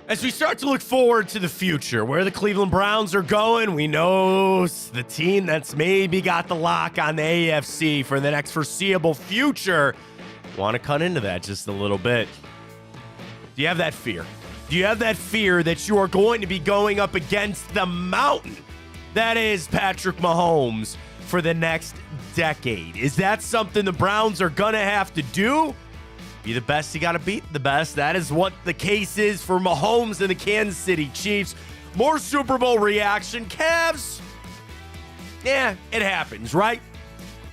As we start to look forward to the future, where the Cleveland Browns are going, we know the team that's maybe got the lock on the AFC for the next foreseeable future. Want to cut into that just a little bit. Do you have that fear? Do you have that fear that you are going to be going up against the mountain that is Patrick Mahomes for the next decade? Is that something the Browns are going to have to do? Be the best, you got to beat the best. That is what the case is for Mahomes and the Kansas City Chiefs. More Super Bowl reaction. Cavs, yeah, it happens, right?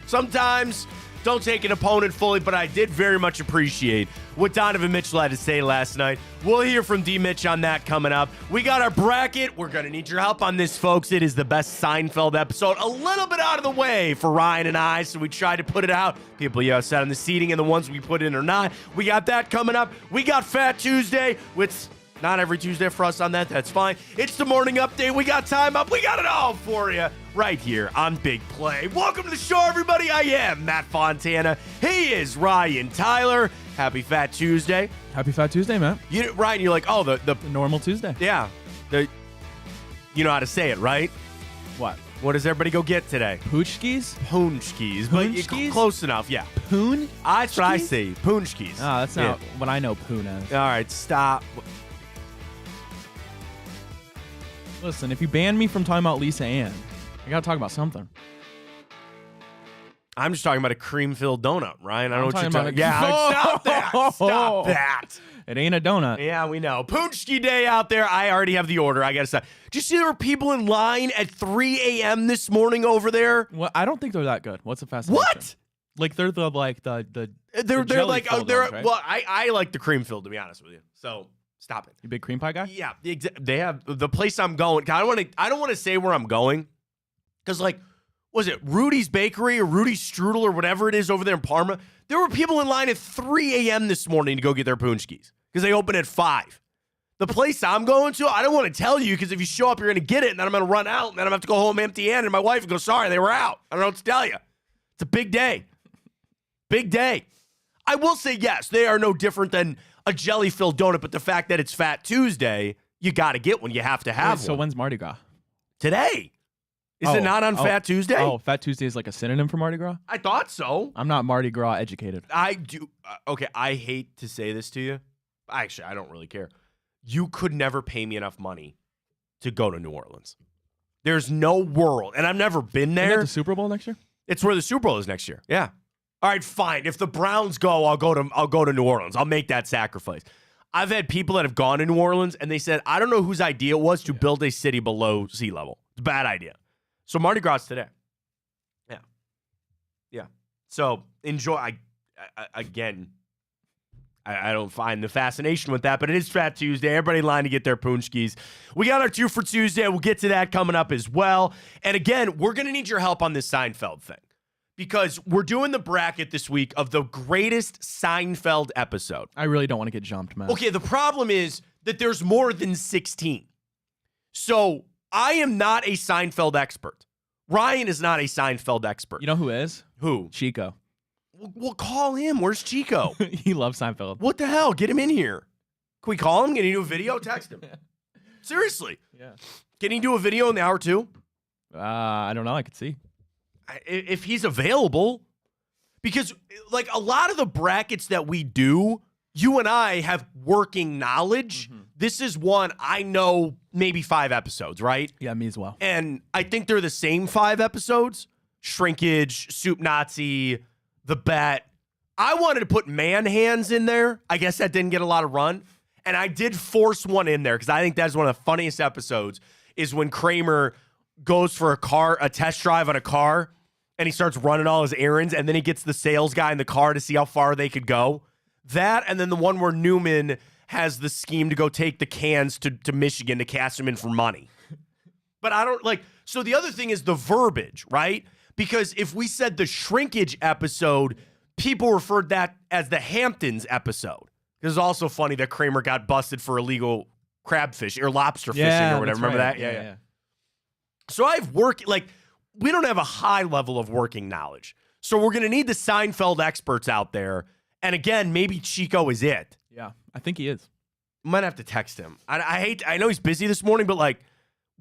Sometimes don't take an opponent fully, but I did very much appreciate what Donovan Mitchell had to say last night. We'll hear from D. Mitch on that coming up. We got our bracket. We're going to need your help on this, folks. It is the best Seinfeld episode. A little bit out of the way for Ryan and I, so we tried to put it out. People, sat on the seating and the ones we put in or not. We got that coming up. We got Fat Tuesday, which not every Tuesday for us on that. That's fine. It's the morning update. We got time up. We got it all for you right here on Big Play. Welcome to the show, everybody. I am Matt Fontana. He is Ryan Tyler. Happy Fat Tuesday. Happy Fat Tuesday, Matt. Ryan, you're like, oh, the normal Tuesday. Yeah. You know how to say it, right? What? What does everybody go get today? Poochkis? Poonchkis. But Poonchkis? Close enough, yeah. Poon? That's what I say. Poonchkis. Oh, that's not what I know poon as. All right, stop. Listen, if you ban me from talking about Lisa Ann, I got to talk about something. I'm just talking about a cream-filled donut, Ryan. I don't know what you're talking about. Yeah, stop that. Stop that. It ain't a donut. Yeah, we know. Poonchki Day out there. I already have the order. I got to say. Did you see there were people in line at 3 a.m. this morning over there? Well, I don't think they're that good. What's the fascination? What? Like they're the They're like, oh, they're, ones, right? well, I like the cream-filled, to be honest with you. So stop it. You big cream pie guy? Yeah, they have the place I'm going. I don't want to say where I'm going because, like, was it Rudy's Bakery or Rudy's Strudel or whatever it is over there in Parma? There were people in line at 3 a.m. this morning to go get their poonchkis because they open at 5. The place I'm going to, I don't want to tell you because if you show up, you're going to get it, and then I'm going to run out, and then I'm going to have to go home empty-handed, and my wife will go, sorry, they were out. I don't know what to tell you. It's a big day. Big day. I will say, yes, they are no different than a jelly-filled donut, but the fact that it's Fat Tuesday, you got to get one. You have to have one. So when's Mardi Gras? Today. Is it not on Fat Tuesday? Oh, Fat Tuesday is like a synonym for Mardi Gras? I thought so. I'm not Mardi Gras educated. I do. Okay, I hate to say this to you. Actually, I don't really care. You could never pay me enough money to go to New Orleans. There's no world, and I've never been there. Isn't that the Super Bowl next year? It's where the Super Bowl is next year. Yeah. All right, fine. If the Browns go, I'll go to New Orleans. I'll make that sacrifice. I've had people that have gone to New Orleans, and they said, I don't know whose idea it was to build a city below sea level. It's a bad idea. So Mardi Gras today. Yeah. Yeah. So enjoy. I don't find the fascination with that, but it is Fat Tuesday. Everybody in line to get their poonchkis. We got our 2 for Tuesday. We'll get to that coming up as well. And again, we're going to need your help on this Seinfeld thing because we're doing the bracket this week of the greatest Seinfeld episode. I really don't want to get jumped, man. Okay, the problem is that there's more than 16. So I am not a Seinfeld expert. Ryan is not a Seinfeld expert. You know who is? Who? Chico. We'll call him. Where's Chico? He loves Seinfeld. What the hell? Get him in here. Can we call him? Can he do a video? Text him. Seriously. Yeah. Can he do a video in the hour too? I don't know. I could see. If he's available. Because, like, a lot of the brackets that we do, you and I have working knowledge. Mm-hmm. This is one I know maybe 5 episodes, right? Yeah, me as well. And I think they're the same 5 episodes. Shrinkage, Soup Nazi, The Bet. I wanted to put Man Hands in there. I guess that didn't get a lot of run. And I did force one in there because I think that's one of the funniest episodes is when Kramer goes for a test drive on a car, and he starts running all his errands, and then he gets the sales guy in the car to see how far they could go. That, and then the one where Newman has the scheme to go take the cans to Michigan to cash them in for money. But I don't like, so the other thing is the verbiage, right? Because if we said the Shrinkage episode, people referred that as the Hamptons episode. It's also funny that Kramer got busted for illegal crab fish or lobster fishing or whatever. Remember right. that? Yeah. So I've worked, like, we don't have a high level of working knowledge. So we're going to need the Seinfeld experts out there. And again, maybe Chico is it. Yeah, I think he is. Might have to text him. I know he's busy this morning, but like,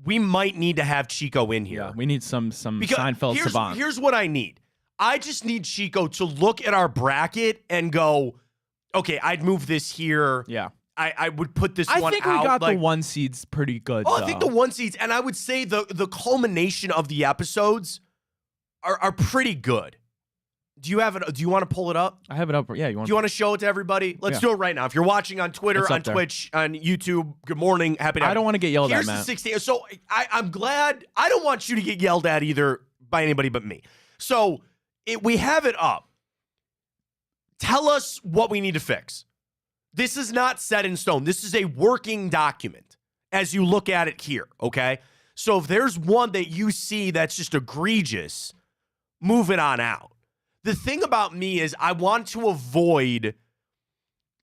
we might need to have Chico in here. Yeah, we need some Seinfeld savant. Here's what I need. I just need Chico to look at our bracket and go, okay, I'd move this here. Yeah. I would put this one out. I think we got the 1 seeds pretty good. I think the 1 seeds, and I would say the culmination of the episodes are pretty good. Do you have it? Do you want to pull it up? I have it up. Yeah, Do you want to show it to everybody? Let's do it right now. If you're watching on Twitter, on Twitch, on YouTube, good morning. Happy to. I don't want to get yelled at, Matt. Here's the 16. So I'm glad. I don't want you to get yelled at either by anybody but me. So we have it up. Tell us what we need to fix. This is not set in stone. This is a working document as you look at it here, okay? So if there's one that you see that's just egregious, move it on out. The thing about me is I want to avoid,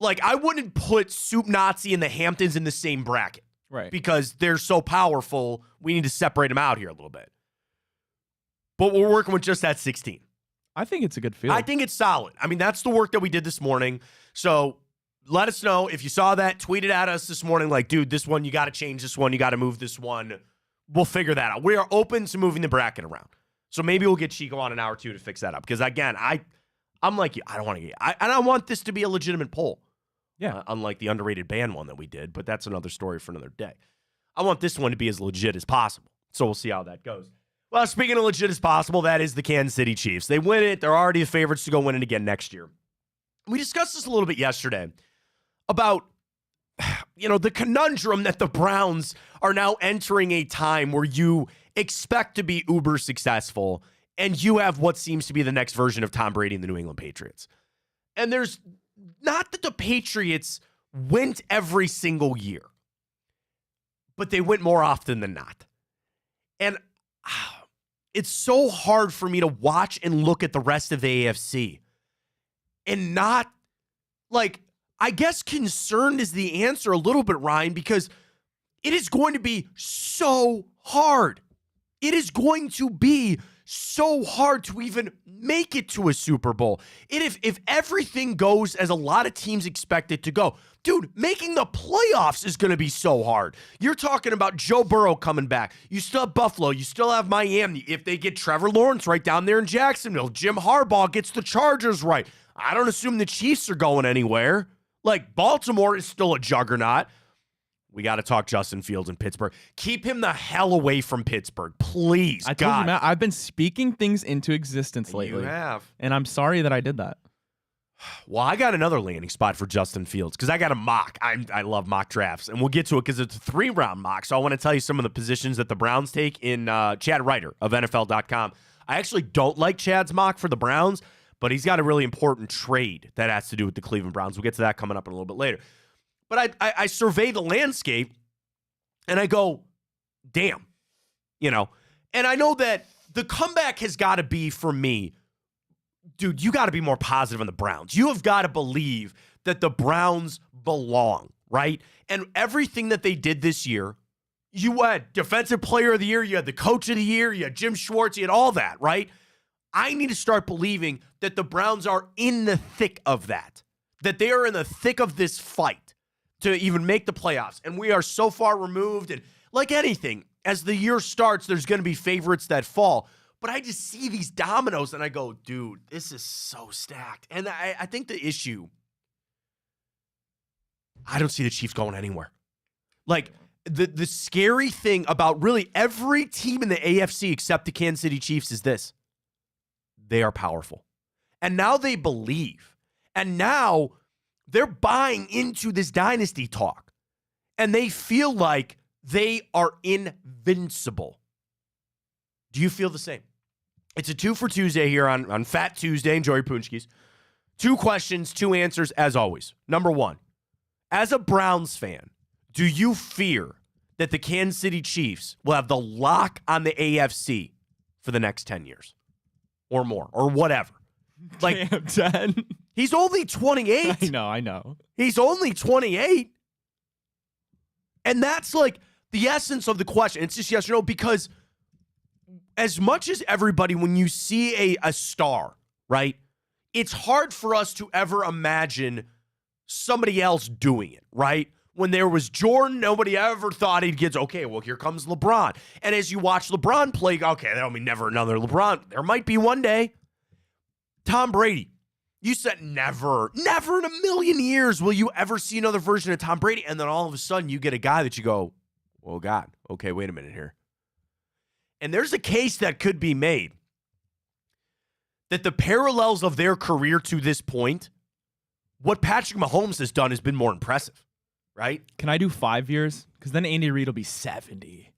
like, I wouldn't put Soup Nazi and the Hamptons in the same bracket. Right. Because they're so powerful, we need to separate them out here a little bit. But we're working with just that 16. I think it's a good field. I think it's solid. I mean, that's the work that we did this morning. So let us know if you saw that. Tweet it at us this morning like, dude, this one, you got to change this one. You got to move this one. We'll figure that out. We are open to moving the bracket around. So maybe we'll get Chico on an hour or two to fix that up. Because, again, I'm like you. I don't want to get and I want this to be a legitimate poll. Yeah. Unlike the underrated band one that we did. But that's another story for another day. I want this one to be as legit as possible. So we'll see how that goes. Well, speaking of legit as possible, that is the Kansas City Chiefs. They win it. They're already the favorites to go win it again next year. We discussed this a little bit yesterday about, the conundrum that the Browns are now entering a time where you expect to be uber successful and you have what seems to be the next version of Tom Brady and the New England Patriots. And there's not that the Patriots went every single year, but they went more often than not. And it's so hard for me to watch and look at the rest of the AFC and not, I guess concerned is the answer a little bit, Ryan, because it is going to be so hard. It is going to be so hard to even make it to a Super Bowl. If everything goes as a lot of teams expect it to go, dude, making the playoffs is going to be so hard. You're talking about Joe Burrow coming back. You still have Buffalo. You still have Miami. If they get Trevor Lawrence right down there in Jacksonville, Jim Harbaugh gets the Chargers right. I don't assume the Chiefs are going anywhere. Baltimore is still a juggernaut. We got to talk Justin Fields in Pittsburgh. Keep him the hell away from Pittsburgh, please. I told you, Matt, I've been speaking things into existence lately. You have. And I'm sorry that I did that. Well, I got another landing spot for Justin Fields because I got a mock. I love mock drafts, and we'll get to it because it's a 3-round mock. So I want to tell you some of the positions that the Browns take in Chad Ryder of NFL.com. I actually don't like Chad's mock for the Browns, but he's got a really important trade that has to do with the Cleveland Browns. We'll get to that coming up in a little bit later. But I survey the landscape, and I go, damn, And I know that the comeback has got to be, for me, dude, you got to be more positive on the Browns. You have got to believe that the Browns belong, right? And everything that they did this year, you had Defensive Player of the Year, you had the Coach of the Year, you had Jim Schwartz, you had all that, right? I need to start believing that the Browns are in the thick of that they are in the thick of this fight to even make the playoffs. And we are so far removed. And like anything, as the year starts, there's going to be favorites that fall. But I just see these dominoes and I go, dude, this is so stacked. And I think the issue, I don't see the Chiefs going anywhere. The scary thing about really every team in the AFC except the Kansas City Chiefs is this. They are powerful. And now they believe. And now they're buying into this dynasty talk. And they feel like they are invincible. Do you feel the same? It's a 2 for Tuesday here on Fat Tuesday. Enjoy your Punchkis. 2 questions, 2 answers, as always. Number 1, as a Browns fan, do you fear that the Kansas City Chiefs will have the lock on the AFC for the next 10 years? Or more, or whatever. Damn, 10. He's only 28. I know. He's only 28. And that's the essence of the question. It's just yes or no, because as much as everybody, when you see a star, right, it's hard for us to ever imagine somebody else doing it, right? When there was Jordan, nobody ever thought he'd get, okay, well, here comes LeBron. And as you watch LeBron play, okay, there'll be never another LeBron. There might be one day. Tom Brady. You said never in a million years will you ever see another version of Tom Brady. And then all of a sudden you get a guy that you go, oh, God, okay, wait a minute here. And there's a case that could be made that the parallels of their career to this point, what Patrick Mahomes has done has been more impressive, right? Can I do 5 years? Because then Andy Reid will be 70.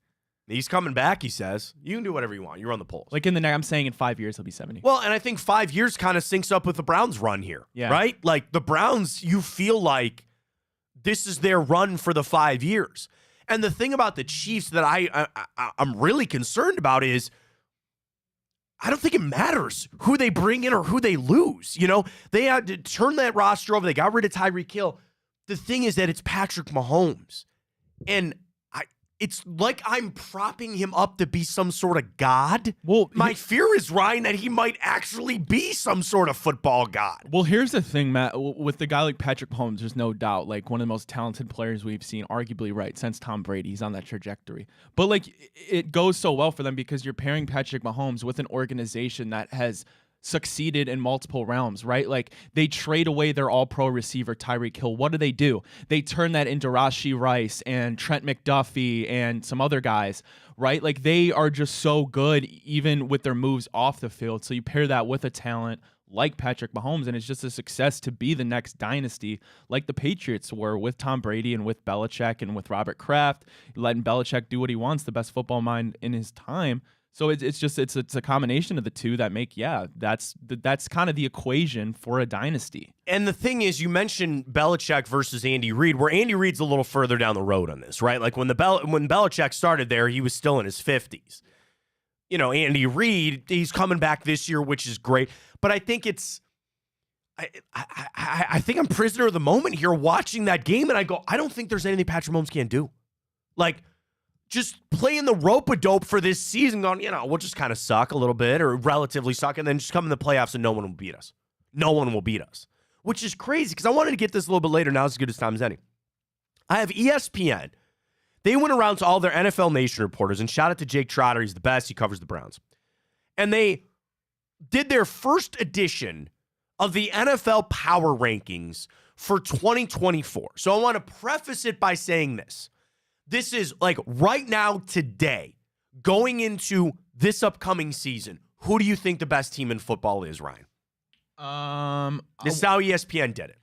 He's coming back, he says. You can do whatever you want. You're on the polls. Like I'm saying in 5 years, he'll be 70. Well, and I think 5 years kind of syncs up with the Browns' run here, right? Like the Browns, you feel like this is their run for the 5 years. And the thing about the Chiefs that I'm really concerned about is I don't think it matters who they bring in or who they lose. You know, they had to turn that roster over. They got rid of Tyreek Hill. The thing is that it's Patrick Mahomes. And it's like I'm propping him up to be some sort of god. Well, my fear is, Ryan, that he might actually be some sort of football god. Well, here's the thing, Matt. With the guy like Patrick Mahomes, there's no doubt, like one of the most talented players we've seen, arguably, right, since Tom Brady. He's on that trajectory. But, like, it goes so well for them because you're pairing Patrick Mahomes with an organization that has succeeded in multiple realms, right? Like they trade away their all-pro receiver Tyreek Hill. What do? They turn that into Rashee Rice and Trent McDuffie and some other guys, right? Like they are just so good even with their moves off the field. So you pair that with a talent like Patrick Mahomes, and it's just a success to be the next dynasty like the Patriots were with Tom Brady and with Belichick and with Robert Kraft, letting Belichick do what he wants, the best football mind in his time. So it's a combination of the two that make, that's kind of the equation for a dynasty. And the thing is, you mentioned Belichick versus Andy Reid, where Andy Reid's a little further down the road on this, right? Like when Belichick started there, he was still in his 50s. You know, Andy Reid, he's coming back this year, which is great. But I think I think I'm prisoner of the moment here watching that game, and I go, I don't think there's anything Patrick Mahomes can't do. Like, just playing the rope-a-dope for this season, going, we'll just kind of suck a little bit or relatively suck, and then just come in the playoffs and no one will beat us. No one will beat us, which is crazy because I wanted to get this a little bit later. Now it's as good as time as any. I have ESPN. They went around to all their NFL Nation reporters, and shout out to Jake Trotter. He's the best. He covers the Browns. And they did their first edition of the NFL Power Rankings for 2024. So I want to preface it by saying this. This is like right now, today, going into this upcoming season. Who do you think the best team in football is, Ryan? This is how ESPN did it.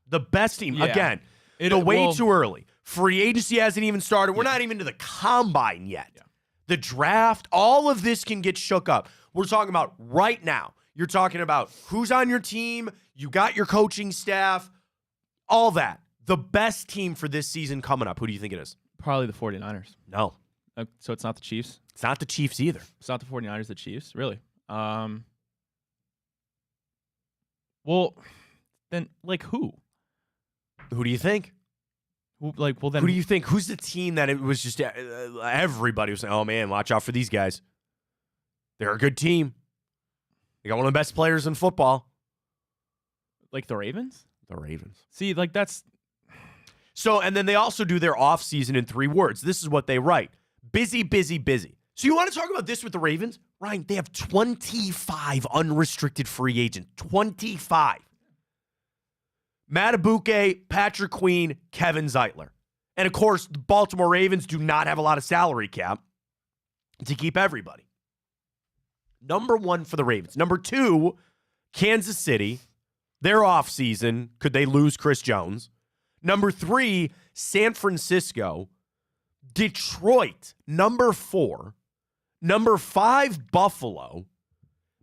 The best team, again, too early. Free agency hasn't even started. We're not even to the combine yet. Yeah. The draft, all of this can get shook up. We're talking about right now. You're talking about who's on your team. You got your coaching staff, all that. The best team for this season coming up. Who do you think it is? Probably the 49ers. No. So it's not the Chiefs? It's not the Chiefs either. It's not the 49ers, the Chiefs? Really? Well, then, like, who? Who do you think? Who do you think? Who's the team that it was just everybody was saying, oh, man, watch out for these guys. They're a good team. They got one of the best players in football. Like the Ravens? The Ravens. See, like that's... So, and then they also do their offseason in 3 words. This is what they write. Busy, busy, busy. So you want to talk about this with the Ravens? Ryan, they have 25 unrestricted free agents. 25. Matabuke, Patrick Queen, Kevin Zeitler. And, of course, the Baltimore Ravens do not have a lot of salary cap to keep everybody. Number 1 for the Ravens. Number 2, Kansas City. Their offseason, could they lose Chris Jones? Number 3, San Francisco. Detroit, number 4. Number 5, Buffalo.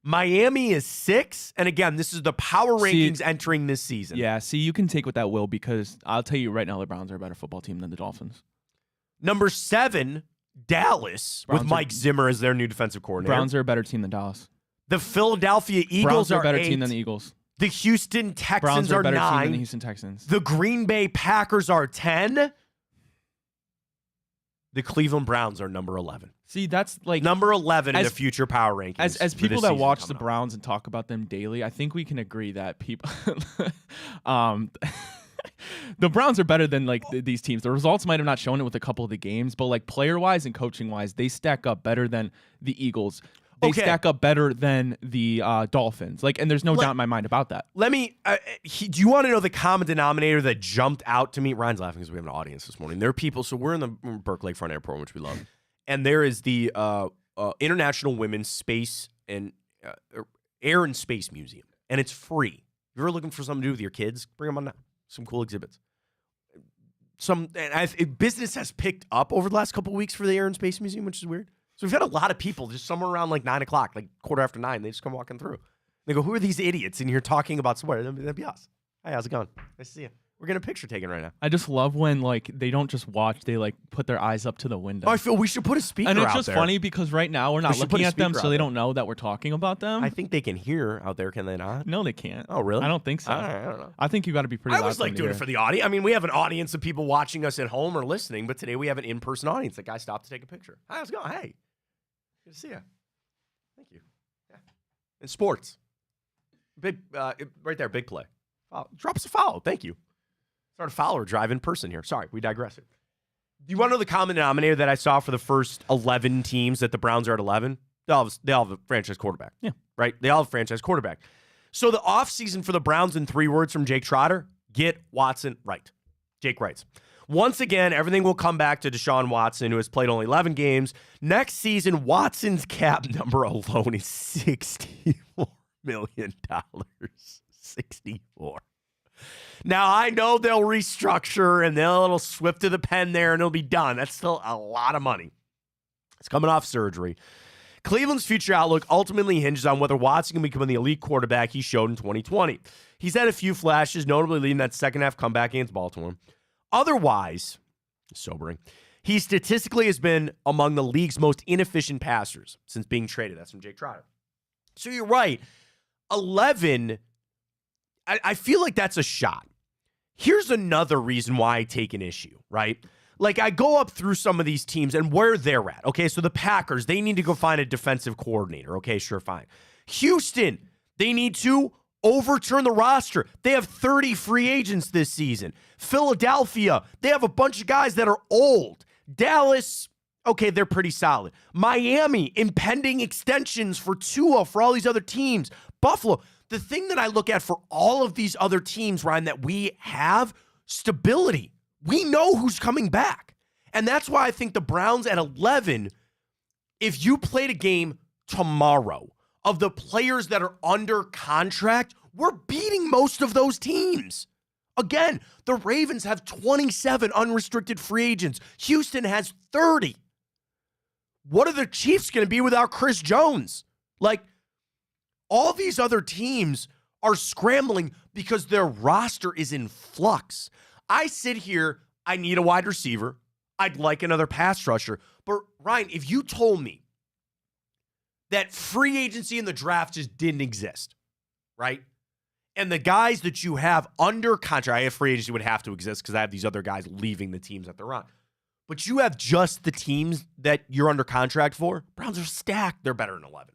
Miami is 6. And again, this is the power rankings entering this season. Yeah, you can take what that will because I'll tell you right now the Browns are a better football team than the Dolphins. Number 7, Dallas, with Mike Zimmer as their new defensive coordinator. Browns are a better team than Dallas. The Philadelphia Eagles are a better 8. team than the Eagles. The Houston Texans Browns are a better 9. team than the Houston Texans. The Green Bay Packers are 10. The Cleveland Browns are number 11. See, that's like number 11 in the future power rankings. As people that watch the Browns and talk about them daily, I think we can agree that people The Browns are better than like these teams. The results might have not shown it with a couple of the games, but like player wise and coaching wise, they stack up better than the Eagles. They stack up better than the Dolphins. Like, and there's no doubt in my mind about that. Let me. Do you want to know the common denominator that jumped out to me? Ryan's laughing because we have an audience this morning. There are people. So we're in the Burke Lakefront Airport, which we love, and there is the International Women's Space and Air and Space Museum, and it's free. If you're looking for something to do with your kids, bring them on now. Some cool exhibits. Business has picked up over the last couple of weeks for the Air and Space Museum, which is weird. So we've had a lot of people just somewhere around like 9 o'clock, like 9:15. They just come walking through. They go, "Who are these idiots in here talking about sport?" That'd be us. Hey, how's it going? Nice to see you. We're getting a picture taken right now. I just love when like they don't just watch; they like put their eyes up to the window. Oh, I feel we should put a speaker out there. And it's just funny because right now we're not looking at them, so they don't know that we're talking about them. I think they can hear out there, can they not? No, they can't. Oh, really? I don't think so. I don't know. I think you got to be pretty. I always like doing it for the audience. I mean, we have an audience of people watching us at home or listening, but today we have an in-person audience. That guy stopped to take a picture. Hi, how's it going? Hey, good to see you. Thank you. Yeah. In sports, big right there, big play. Drop us a follow. Thank you. Start a follow or drive in person here. Sorry, we digress. Do you want to know the common denominator that I saw for the first 11 teams that the Browns are at 11? They all have a franchise quarterback. Yeah. Right? They all have a franchise quarterback. So the offseason for the Browns, in 3 words from Jake Trotter, get Watson right. Jake writes, once again, everything will come back to Deshaun Watson, who has played only 11 games. Next season, Watson's cap number alone is $64 million. 64. Now, I know they'll restructure and they'll swift to the pen there and it'll be done. That's still a lot of money. It's coming off surgery. Cleveland's future outlook ultimately hinges on whether Watson can become the elite quarterback he showed in 2020. He's had a few flashes, notably leading that second-half comeback against Baltimore. Otherwise, sobering, he statistically has been among the league's most inefficient passers since being traded. That's from Jake Trotter. So you're right. 11, I feel like that's a shot. Here's another reason why I take an issue, right? Like, I go up through some of these teams and where they're at. Okay, so the Packers, they need to go find a defensive coordinator. Okay, sure, fine. Houston, they need to overturn the roster. They have 30 free agents this season. Philadelphia, they have a bunch of guys that are old. Dallas, okay, they're pretty solid. Miami, impending extensions for Tua, for all these other teams. Buffalo. The thing that I look at for all of these other teams, Ryan, that we have, stability. We know who's coming back. And that's why I think the Browns at 11, if you played a game tomorrow of the players that are under contract, we're beating most of those teams. Again, the Ravens have 27 unrestricted free agents. Houston has 30. What are the Chiefs going to be without Chris Jones? Like, all these other teams are scrambling because their roster is in flux. I sit here, I need a wide receiver. I'd like another pass rusher. But Ryan, if you told me that free agency in the draft just didn't exist, right? And the guys that you have under contract, I have free agency would have to exist because I have these other guys leaving the teams that they're on. But you have just the teams that you're under contract for. Browns are stacked. They're better than 11.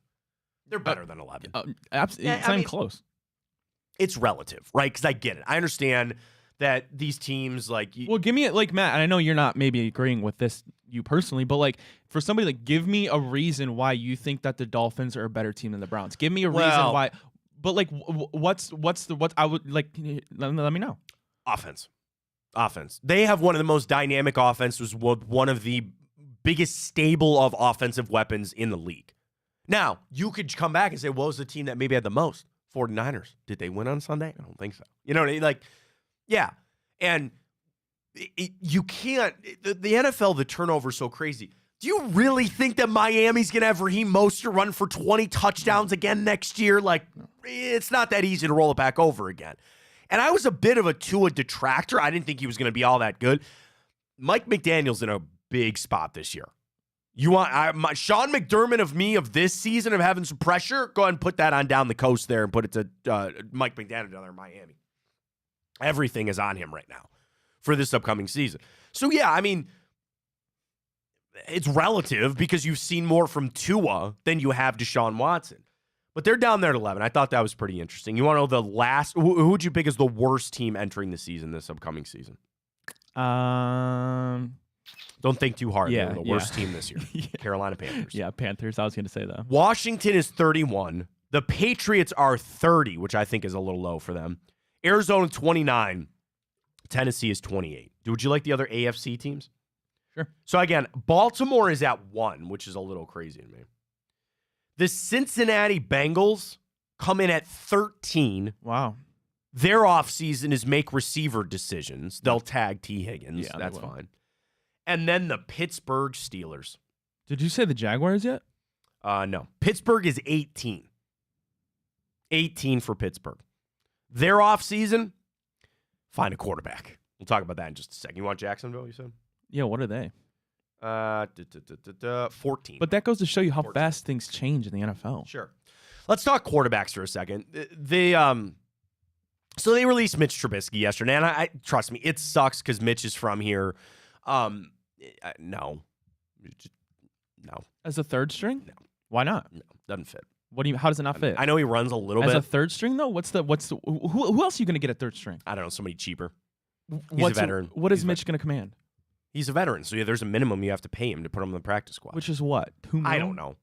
They're better than 11. Absolutely. It's not even close. It's relative, right? Because I get it. I understand that these teams, like... Well, give me, like, Matt, and I know you're not maybe agreeing with this, you personally, but, like, for somebody, like, give me a reason why you think that the Dolphins are a better team than the Browns. Give me a reason why... But, like, what I would, like, let me know. Offense. They have one of the most dynamic offenses, one of the biggest stable of offensive weapons in the league. Now, you could come back and say, what was the team that maybe had the most? 49ers. Did they win on Sunday? I don't think so. You know what I mean? Like, yeah. And you can't, the NFL, the turnover is so crazy. Do you really think that Miami's going to have Raheem Mostert run for 20 touchdowns again next year? Like, it's not that easy to roll it back over again. And I was a bit of a Tua detractor. I didn't think he was going to be all that good. Mike McDaniel's in a big spot this year. You want Sean McDermott of this season of having some pressure? Go ahead and put that on down the coast there and put it to Mike McDaniel down there in Miami. Everything is on him right now for this upcoming season. So, yeah, I mean, it's relative because you've seen more from Tua than you have Deshaun Watson. But they're down there at 11. I thought that was pretty interesting. You want to know the last? Who would you pick as the worst team entering the season this upcoming season? Don't think too hard. Yeah, They're the worst team this year. Yeah. Carolina Panthers. Yeah, Panthers. I was going to say that. Washington is 31. The Patriots are 30, which I think is a little low for them. Arizona 29. Tennessee is 28. Would you like the other AFC teams? Sure. So again, Baltimore is at 1, which is a little crazy to me. The Cincinnati Bengals come in at 13. Wow. Their offseason is make receiver decisions. They'll tag T. Higgins. Yeah, that's fine. And then the Pittsburgh Steelers. Did you say the Jaguars yet? No. Pittsburgh is 18. 18 for Pittsburgh. Their offseason, find a quarterback. We'll talk about that in just a second. You want Jacksonville, you said? Yeah, what are they? 14. But that goes to show you how 14. fast things change in the NFL. Sure. Let's talk quarterbacks for a second. So they released Mitch Trubisky yesterday, and I trust me, it sucks because Mitch is from here. No. As a third string? No. Why not? No, doesn't fit. What do you? How does it not fit? I know he runs a little As bit. a third string though, who else are you going to get at third string? I don't know, somebody cheaper. He's a veteran. What is He's a Mitch going to command? He's a veteran, so yeah, there's a minimum you have to pay him to put him on the practice squad. Which is what? I don't know.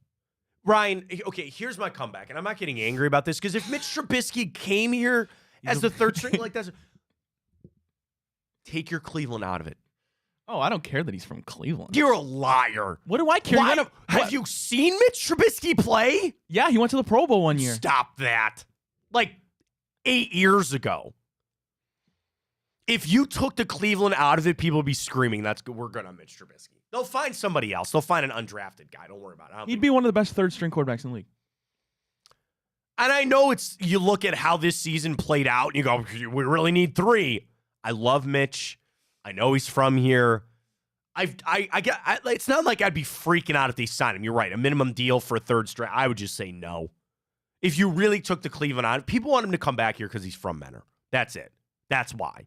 Ryan, okay, here's my comeback, and I'm not getting angry about this because if Mitch Trubisky came here as the third string, like that's take your Cleveland out of it. Oh, I don't care that he's from Cleveland. You're a liar. What do I care? Why? Have you seen Mitch Trubisky play? Yeah, he went to the Pro Bowl one year. Stop that. Like 8 years ago. If you took the Cleveland out of it, people would be screaming, "That's good. We're good on Mitch Trubisky." They'll find somebody else. They'll find an undrafted guy. Don't worry about it. He'd be one of the best third string quarterbacks in the league. And I know you look at how this season played out and you go, we really need 3. I love Mitch. I know he's from here. It's not like I'd be freaking out if they sign him. You're right. A minimum deal for a third string. I would just say no. If you really took the Cleveland out, people want him to come back here because he's from Menor. That's it. That's why.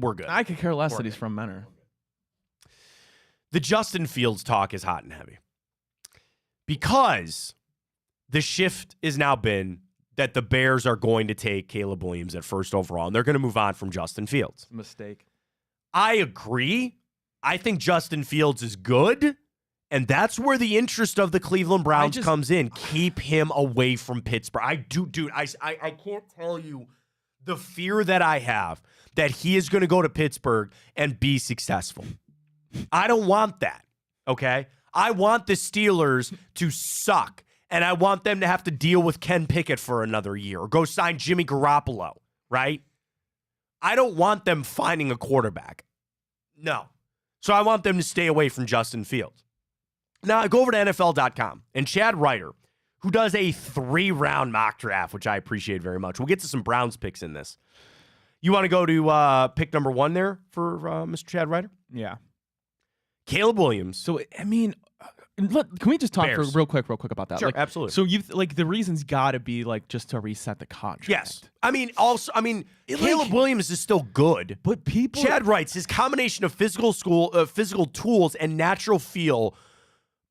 We're good. I could care less that he's from Menor. The Justin Fields talk is hot and heavy because the shift has now been that the Bears are going to take Caleb Williams at first overall, and they're going to move on from Justin Fields. Mistake. I agree. I think Justin Fields is good, and that's where the interest of the Cleveland Browns comes in. Keep him away from Pittsburgh. Dude, I can't tell you the fear that I have that he is going to go to Pittsburgh and be successful. I don't want that, okay? I want the Steelers to suck, and I want them to have to deal with Ken Pickett for another year or go sign Jimmy Garoppolo, right? I don't want them finding a quarterback. No. So I want them to stay away from Justin Fields. Now, I go over to NFL.com, and Chad Ryder, who does a 3-round mock draft, which I appreciate very much. We'll get to some Browns picks in this. You want to go to pick number 1 there for Mr. Chad Ryder? Yeah. Caleb Williams. So, I mean, look, can we just talk Bears. real quick about that? Sure, absolutely. So, the reason's got to be, just to reset the contract. Yes. Caleb Williams is still good. But people... Chad writes, his combination of physical tools and natural feel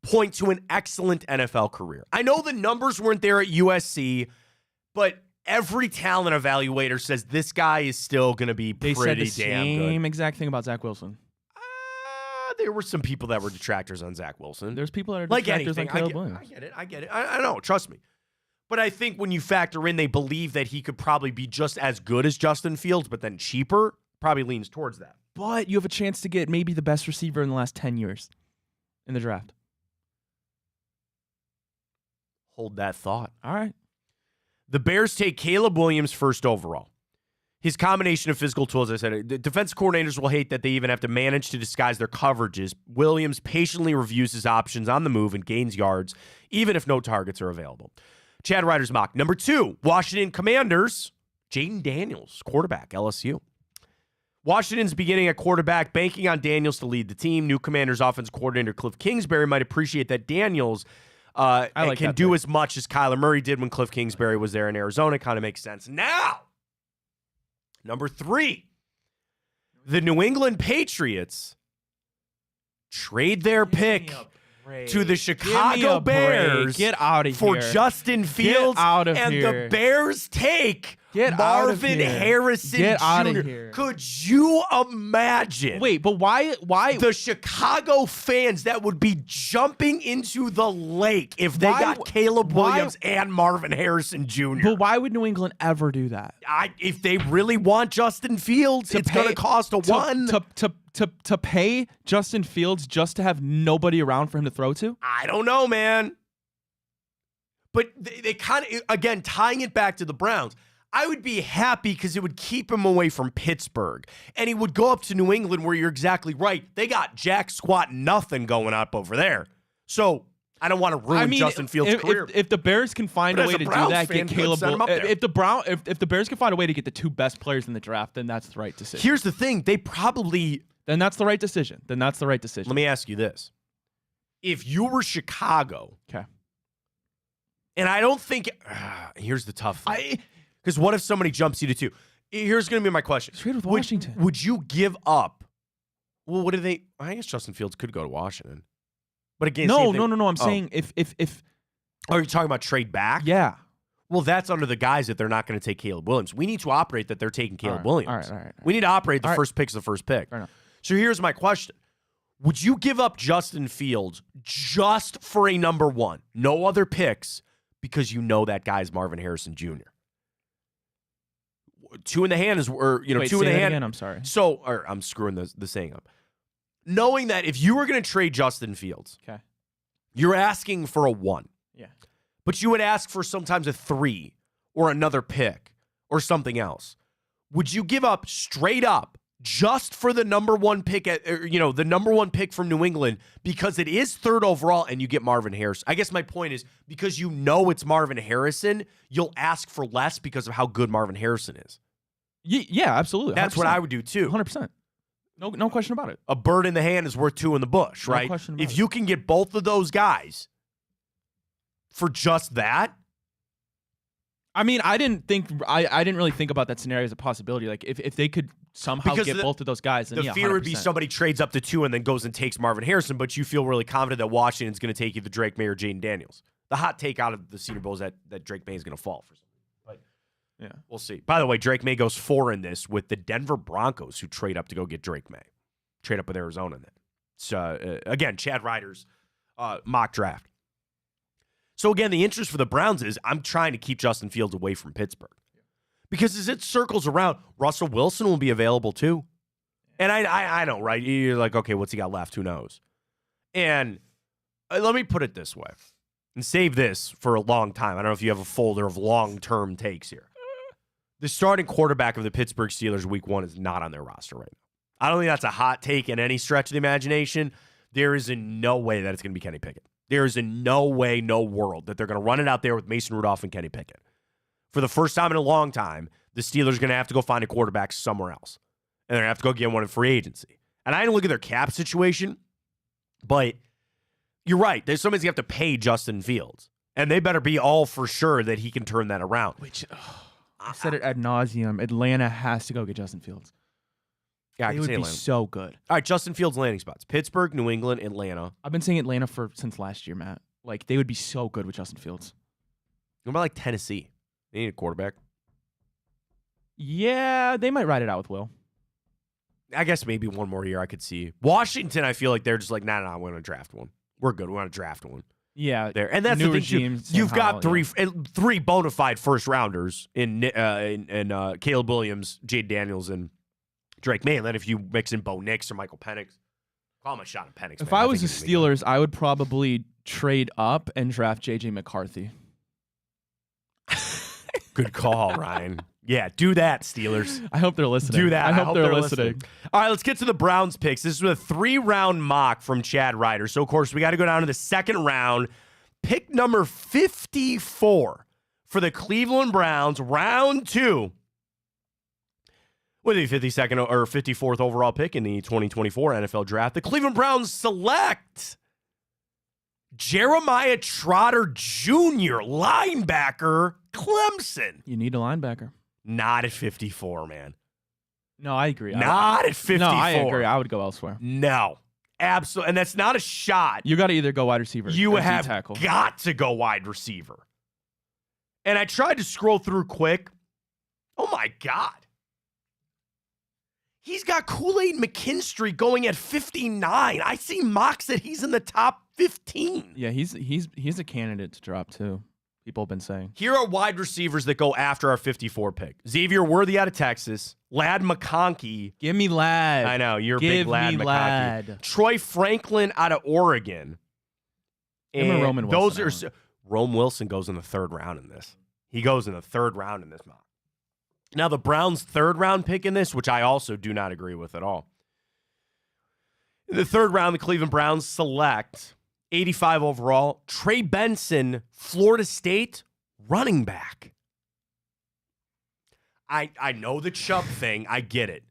point to an excellent NFL career. I know the numbers weren't there at USC, but every talent evaluator says this guy is still going to be pretty damn good. They said the same exact thing about Zach Wilson. There were some people that were detractors on Zach Wilson. There's people that are like detractors anything. on Caleb Williams. I get it. I know. Trust me. But I think when you factor in, they believe that he could probably be just as good as Justin Fields, but then cheaper, probably leans towards that. But you have a chance to get maybe the best receiver in the last 10 years in the draft. Hold that thought. All right. The Bears take Caleb Williams first overall. His combination of physical tools, as I said, the defense coordinators will hate that they even have to manage to disguise their coverages. Williams patiently reviews his options on the move and gains yards, even if no targets are available. Chad Ryder's mock. Number 2, Washington Commanders, Jaden Daniels, quarterback, LSU. Washington's beginning at quarterback, banking on Daniels to lead the team. New Commanders offense coordinator Cliff Kingsbury might appreciate that Daniels can do as much as Kyler Murray did when Cliff Kingsbury was there in Arizona. Kind of makes sense. Now, number 3, the New England Patriots trade their pick to the Give me Chicago a break. Bears Get out of for here. Justin Fields. Get out of and here. the Bears take Get out of Marvin here. Harrison Get Jr. out of here. Could you imagine? Wait, but why? The Chicago fans that would be jumping into the lake if they got Caleb Williams and Marvin Harrison Jr. But why would New England ever do that? If they really want Justin Fields, it's going to cost to pay Justin Fields just to have nobody around for him to throw to? I don't know, man. But they kind of, again, tying it back to the Browns, I would be happy because it would keep him away from Pittsburgh. And he would go up to New England where you're exactly right. They got jack squat nothing going up over there. So I don't want to ruin Justin Fields' career. If the Bears can find a way to do that, get Caleb. If the Bears can find a way to get the two best players in the draft, then that's the right decision. Here's the thing. Then that's the right decision. Let me ask you this. If you were Chicago. Okay. And I don't think. Here's the tough thing. Because what if somebody jumps you to 2? Here's going to be my question. Trade with Washington. Would you give up? Well, what do they? I guess Justin Fields could go to Washington. But again, no. I'm saying if. Are you talking about trade back? Yeah. Well, that's under the guise that they're not going to take Caleb Williams. We need to operate that they're taking Caleb Williams. All right. We need to operate the first pick's the first pick. So here's my question. Would you give up Justin Fields just for a number 1? No other picks because you know that guy's Marvin Harrison Jr. 2 in the hand is, or Wait, 2 in the hand. Again, I'm sorry. So, I'm screwing the saying up. Knowing that if you were going to trade Justin Fields, okay, you're asking for a 1. Yeah. But you would ask for sometimes a 3 or another pick or something else. Would you give up straight up just for the number 1 pick the number 1 pick from New England because it is 3rd overall and you get Marvin Harrison? I guess my point is because you know it's Marvin Harrison, you'll ask for less because of how good Marvin Harrison is. Yeah, absolutely. 100%. That's what I would do too. 100%. No question about it. A bird in the hand is worth 2 in the bush, right? No question about if it. you can get both of those guys for just that. I mean, I didn't really think about that scenario as a possibility. Like if they could somehow get both of those guys, then the fear 100%. would be somebody trades up to 2 and then goes and takes Marvin Harrison, but you feel really confident that Washington's going to take either Drake May or Jaden Daniels. The hot take out of the Senior Bowl is that Drake May is going to fall for something. But yeah, we'll see. By the way, Drake May goes 4 in this with the Denver Broncos, who trade up to go get Drake May. Trade up with Arizona in that. So again, Chad Ryder's mock draft. So again, the interest for the Browns is I'm trying to keep Justin Fields away from Pittsburgh. Because as it circles around, Russell Wilson will be available too. And I know, right? You're like, okay, what's he got left? Who knows? And let me put it this way and save this for a long time. I don't know if you have a folder of long-term takes here. The starting quarterback of the Pittsburgh Steelers week 1 is not on their roster right now. I don't think that's a hot take in any stretch of the imagination. There is in no way that it's going to be Kenny Pickett. There is in no way, no world that they're going to run it out there with Mason Rudolph and Kenny Pickett. For the first time in a long time, the Steelers are going to have to go find a quarterback somewhere else. And they're going to have to go get one in free agency. And I didn't look at their cap situation, but you're right. There's somebody's going to have to pay Justin Fields. And they better be all for sure that he can turn that around. Which, I said it ad nauseum. Atlanta has to go get Justin Fields. Yeah, it would be so good. All right, Justin Fields landing spots. Pittsburgh, New England, Atlanta. I've been saying Atlanta since last year, Matt. Like, they would be so good with Justin Fields. What about like Tennessee? They need a quarterback. Yeah, they might ride it out with Will. I guess maybe one more year I could see. Washington, I feel like they're just like, nah, we're going to draft one. We're good. We want to draft one. Yeah. There. And that's the thing, too. You've got three bona fide first-rounders in Caleb Williams, Jade Daniels, and Drake May. And then if you mix in Bo Nix or Michael Penix, call him a shot at Penix. If I was the Steelers, I would probably trade up and draft J.J. McCarthy. Good call, Ryan. Yeah, do that, Steelers. I hope they're listening. Do that. I hope they're listening. All right, let's get to the Browns picks. This is a 3-round mock from Chad Ryder. So, of course, we got to go down to the second round. Pick number 54 for the Cleveland Browns, round 2. With the 52nd or 54th overall pick in the 2024 NFL Draft, the Cleveland Browns select Jeremiah Trotter Jr., linebacker, Clemson. You need a linebacker. Not at 54, man. No, I agree. Not at 54. No, I agree. I would go elsewhere. No. Absolutely. And that's not a shot. You got to either go wide receiver You or have D-tackle. got to go wide receiver. And I tried to scroll through quick. Oh, my God. He's got Kool-Aid McKinstry going at 59. I see mocks that he's in the top 15. Yeah, he's a candidate to drop too. People have been saying. Here are wide receivers that go after our 54 pick. Xavier Worthy out of Texas. Lad McConkey. Give me Lad. I know, you're a Give big Lad me McConkey. Lad. Troy Franklin out of Oregon. Him and Roman Wilson. Those are Rome Wilson goes in the third round in this. He goes in the third round in this mock. Now, the Browns' third round pick in this, which I also do not agree with at all. In the third round, the Cleveland Browns select 85 overall, Trey Benson, Florida State running back. I know the Chubb thing. I get it.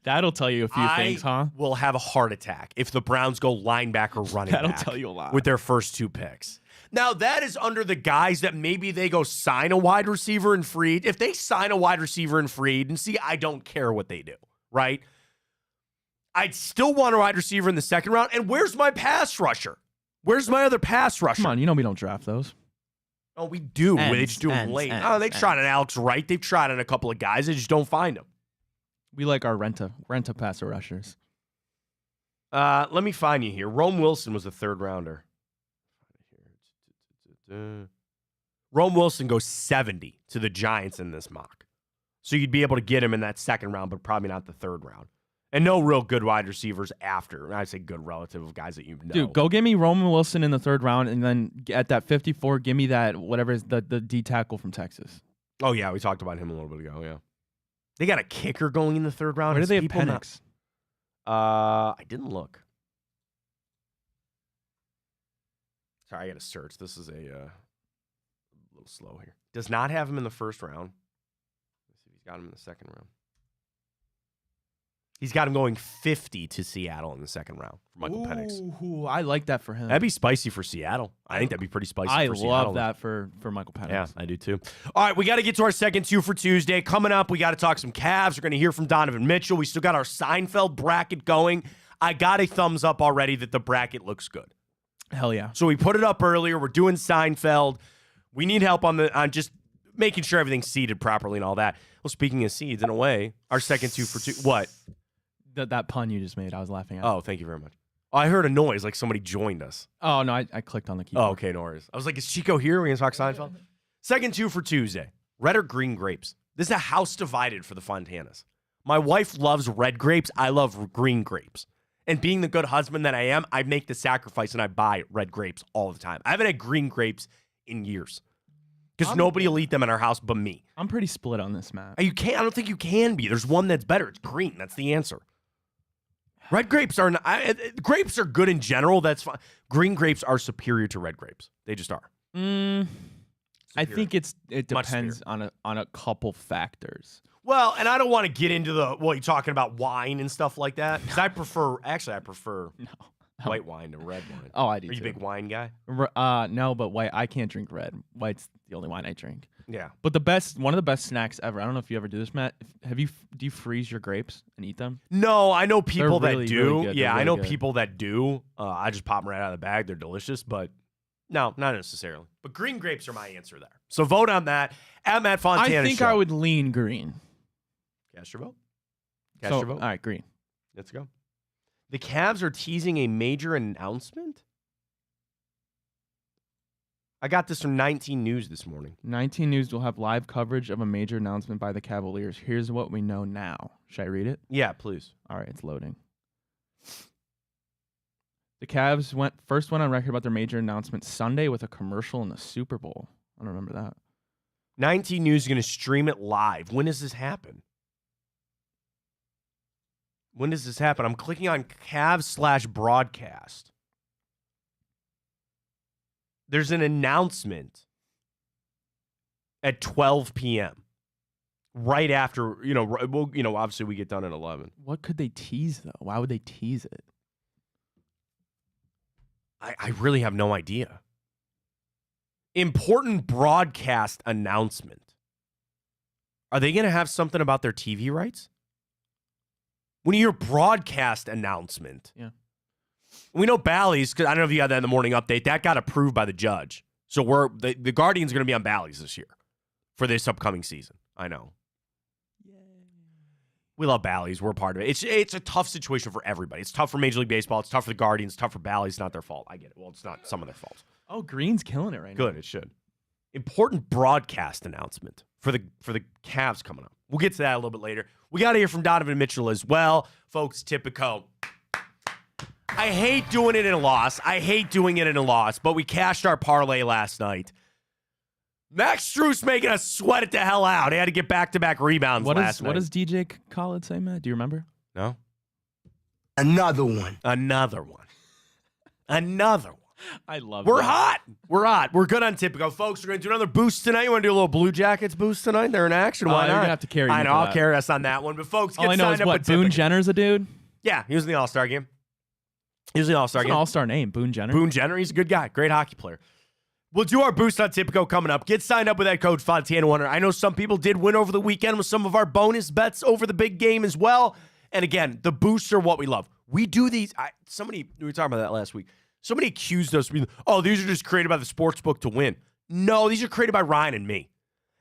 That'll tell you a few things, huh? I will have a heart attack if the Browns go linebacker running That'll back tell you a lot. with their first 2 picks. Now, that is under the guise that maybe they go sign a wide receiver in free. If they sign a wide receiver in free agency, I don't care what they do, right? I'd still want a wide receiver in the second round. And where's my pass rusher? Where's my other pass rusher? Come on, you know we don't draft those. Oh, we do. Ends, They just do them ends, late. ends, Oh, they've ends. tried on Alex Wright. They've tried on a couple of guys. They just don't find them. We like our renta passer rushers. Let me find you here. Rome Wilson was a third rounder. Rome Wilson goes 70 to the Giants in this mock. So you'd be able to get him in that second round, but probably not the third round. And no real good wide receivers after. I say good relative of guys that you know. Dude, go give me Roman Wilson in the third round, and then at that 54, give me that whatever is the D tackle from Texas. Oh, yeah, we talked about him a little bit ago, yeah. They got a kicker going in the third round. Where do they have People Penix? I didn't look. Sorry, I got to search. This is a little slow here. Does not have him in the first round. Let's see if he's got him in the second round. He's got him going 50 to Seattle in the second round for Michael Penix. Ooh, I like that for him. That'd be spicy for Seattle. I think that'd be pretty spicy I for Seattle. love that for Michael Penix. Yeah, I do too. All right, we got to get to our second 2 for Tuesday. Coming up, we got to talk some Cavs. We're going to hear from Donovan Mitchell. We still got our Seinfeld bracket going. I got a thumbs up already that the bracket looks good. Hell yeah. So we put it up earlier. We're doing Seinfeld. We need help on just making sure everything's seeded properly and all that. Well, speaking of seeds, in a way, our second 2 for 2. What? That pun you just made, I was laughing at. Oh, thank you very much. Oh, I heard a noise like somebody joined us. Oh, no, I clicked on the keyboard. Oh, okay, no worries. I was like, is Chico here? We're going to talk Seinfeld? Second 2 for Tuesday. Red or green grapes? This is a house divided for the Fontanas. My wife loves red grapes. I love green grapes. And being the good husband that I am, I make the sacrifice and I buy red grapes all the time. I haven't had green grapes in years because nobody will eat them in our house but me. I'm pretty split on this, Matt. You can't. I don't think you can be. There's one that's better. It's green. That's the answer. Red grapes are not, grapes are good in general. That's fine. Green grapes are superior to red grapes. They just are. I think it Much depends on a couple factors. Well, and I don't want to get into you're talking about wine and stuff like that. Because I prefer white wine to red wine. Oh, I do. Are you a too. big wine guy? No, but white. I can't drink red. White's the only wine I drink. Yeah. But one of the best snacks ever. I don't know if you ever do this, Matt. Do you freeze your grapes and eat them? No, I know people They're really, that do. really good. Yeah, They're I know really good. people that do. I just pop them right out of the bag. They're delicious, but no, not necessarily. But green grapes are my answer there. So vote on that at Matt Fontana. I think Show. I would lean green. Cast your vote. Cast your vote. All right, green. Let's go. The Cavs are teasing a major announcement. I got this from 19 News this morning. 19 News will have live coverage of a major announcement by the Cavaliers. Here's what we know now. Should I read it? Yeah, please. All right, it's loading. The Cavs went on record about their major announcement Sunday with a commercial in the Super Bowl. I don't remember that. 19 News is going to stream it live. When does this happen? When does this happen? I'm clicking on Cavs/broadcast. There's an announcement at 12 p.m. right after, obviously we get done at 11. What could they tease, though? Why would they tease it? I really have no idea. Important broadcast announcement. Are they going to have something about their TV rights? When you hear broadcast announcement, Yeah. We know Bally's, because I don't know if you got that in the morning update, that got approved by the judge. So the Guardian's going to be on Bally's this year for this upcoming season. I know. We love Bally's. We're a part of it. It's a tough situation for everybody. It's tough for Major League Baseball. It's tough for the Guardians. It's tough for Bally's. It's not their fault. I get it. Well, it's not some of their fault. Oh, Green's killing it right now. Good. It should. Important broadcast announcement for the Cavs coming up. We'll get to that a little bit later. We got to hear from Donovan Mitchell as well. Folks, Tipico. I hate doing it in a loss. But we cashed our parlay last night. Max Strus making us sweat it the hell out. He had to get back-to-back rebounds last night. What does DJ Khaled say, Matt? Do you remember? No? Another one. I love it. We're hot. We're good on Tipico. Folks, we're going to do another boost tonight. You want to do a little Blue Jackets boost tonight? They're in action. Why not? You're going to have to carry me. I know. I'll carry us on that one. But, folks, get signed up with Tipico. All I know is Boone Jenner's a dude? Yeah, he was in the All-Star game. That's an all-star name, Boone Jenner. Boone Jenner. He's a good guy. Great hockey player. We'll do our boost on Tipico coming up. Get signed up with that code Fontana 100. I know some people did win over the weekend with some of our bonus bets over the big game as well. And again, the boosts are what we love. We do these. We were talking about that last week. Somebody accused us of being, these are just created by the sports book to win. No, these are created by Ryan and me.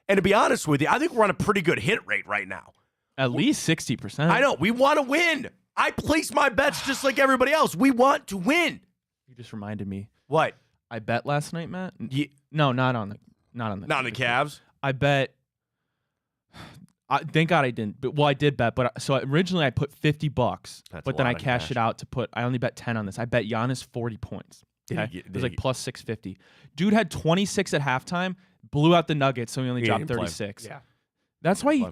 And to be honest with you, I think we're on a pretty good hit rate right now. At least 60%. I know. We want to win. I place my bets just like everybody else. We want to win. You just reminded me. What? I bet last night, Matt. No, not on the Cavs. I bet. Thank God I didn't. I did bet. But so originally I put $50, but then I cashed it out to put. I only bet 10 on this. I bet Giannis 40 points. Okay? It was like plus 650. Dude had 26 at halftime. Blew out the Nuggets, so he only dropped 36. Yeah, that's why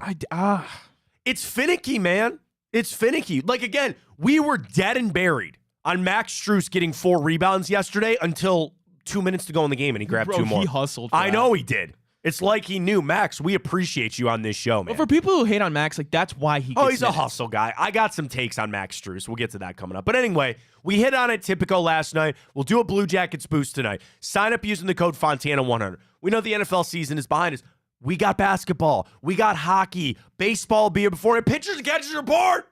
It's finicky, man. It's finicky. Like again, we were dead and buried on Max Strus getting 4 rebounds yesterday until 2 minutes to go in the game, and he grabbed 2 more. He hustled. I know he did. It's like he knew. Max, we appreciate you on this show, man. But for people who hate on Max, like that's why he gets he's a hustle guy. I got some takes on Max Strus. We'll get to that coming up. But anyway, we hit on it Tipico last night. We'll do a Blue Jackets boost tonight. Sign up using the code Fontana 100. We know the NFL season is behind us. We got basketball. We got hockey. Baseball be here before it. Pitchers and catchers are bored.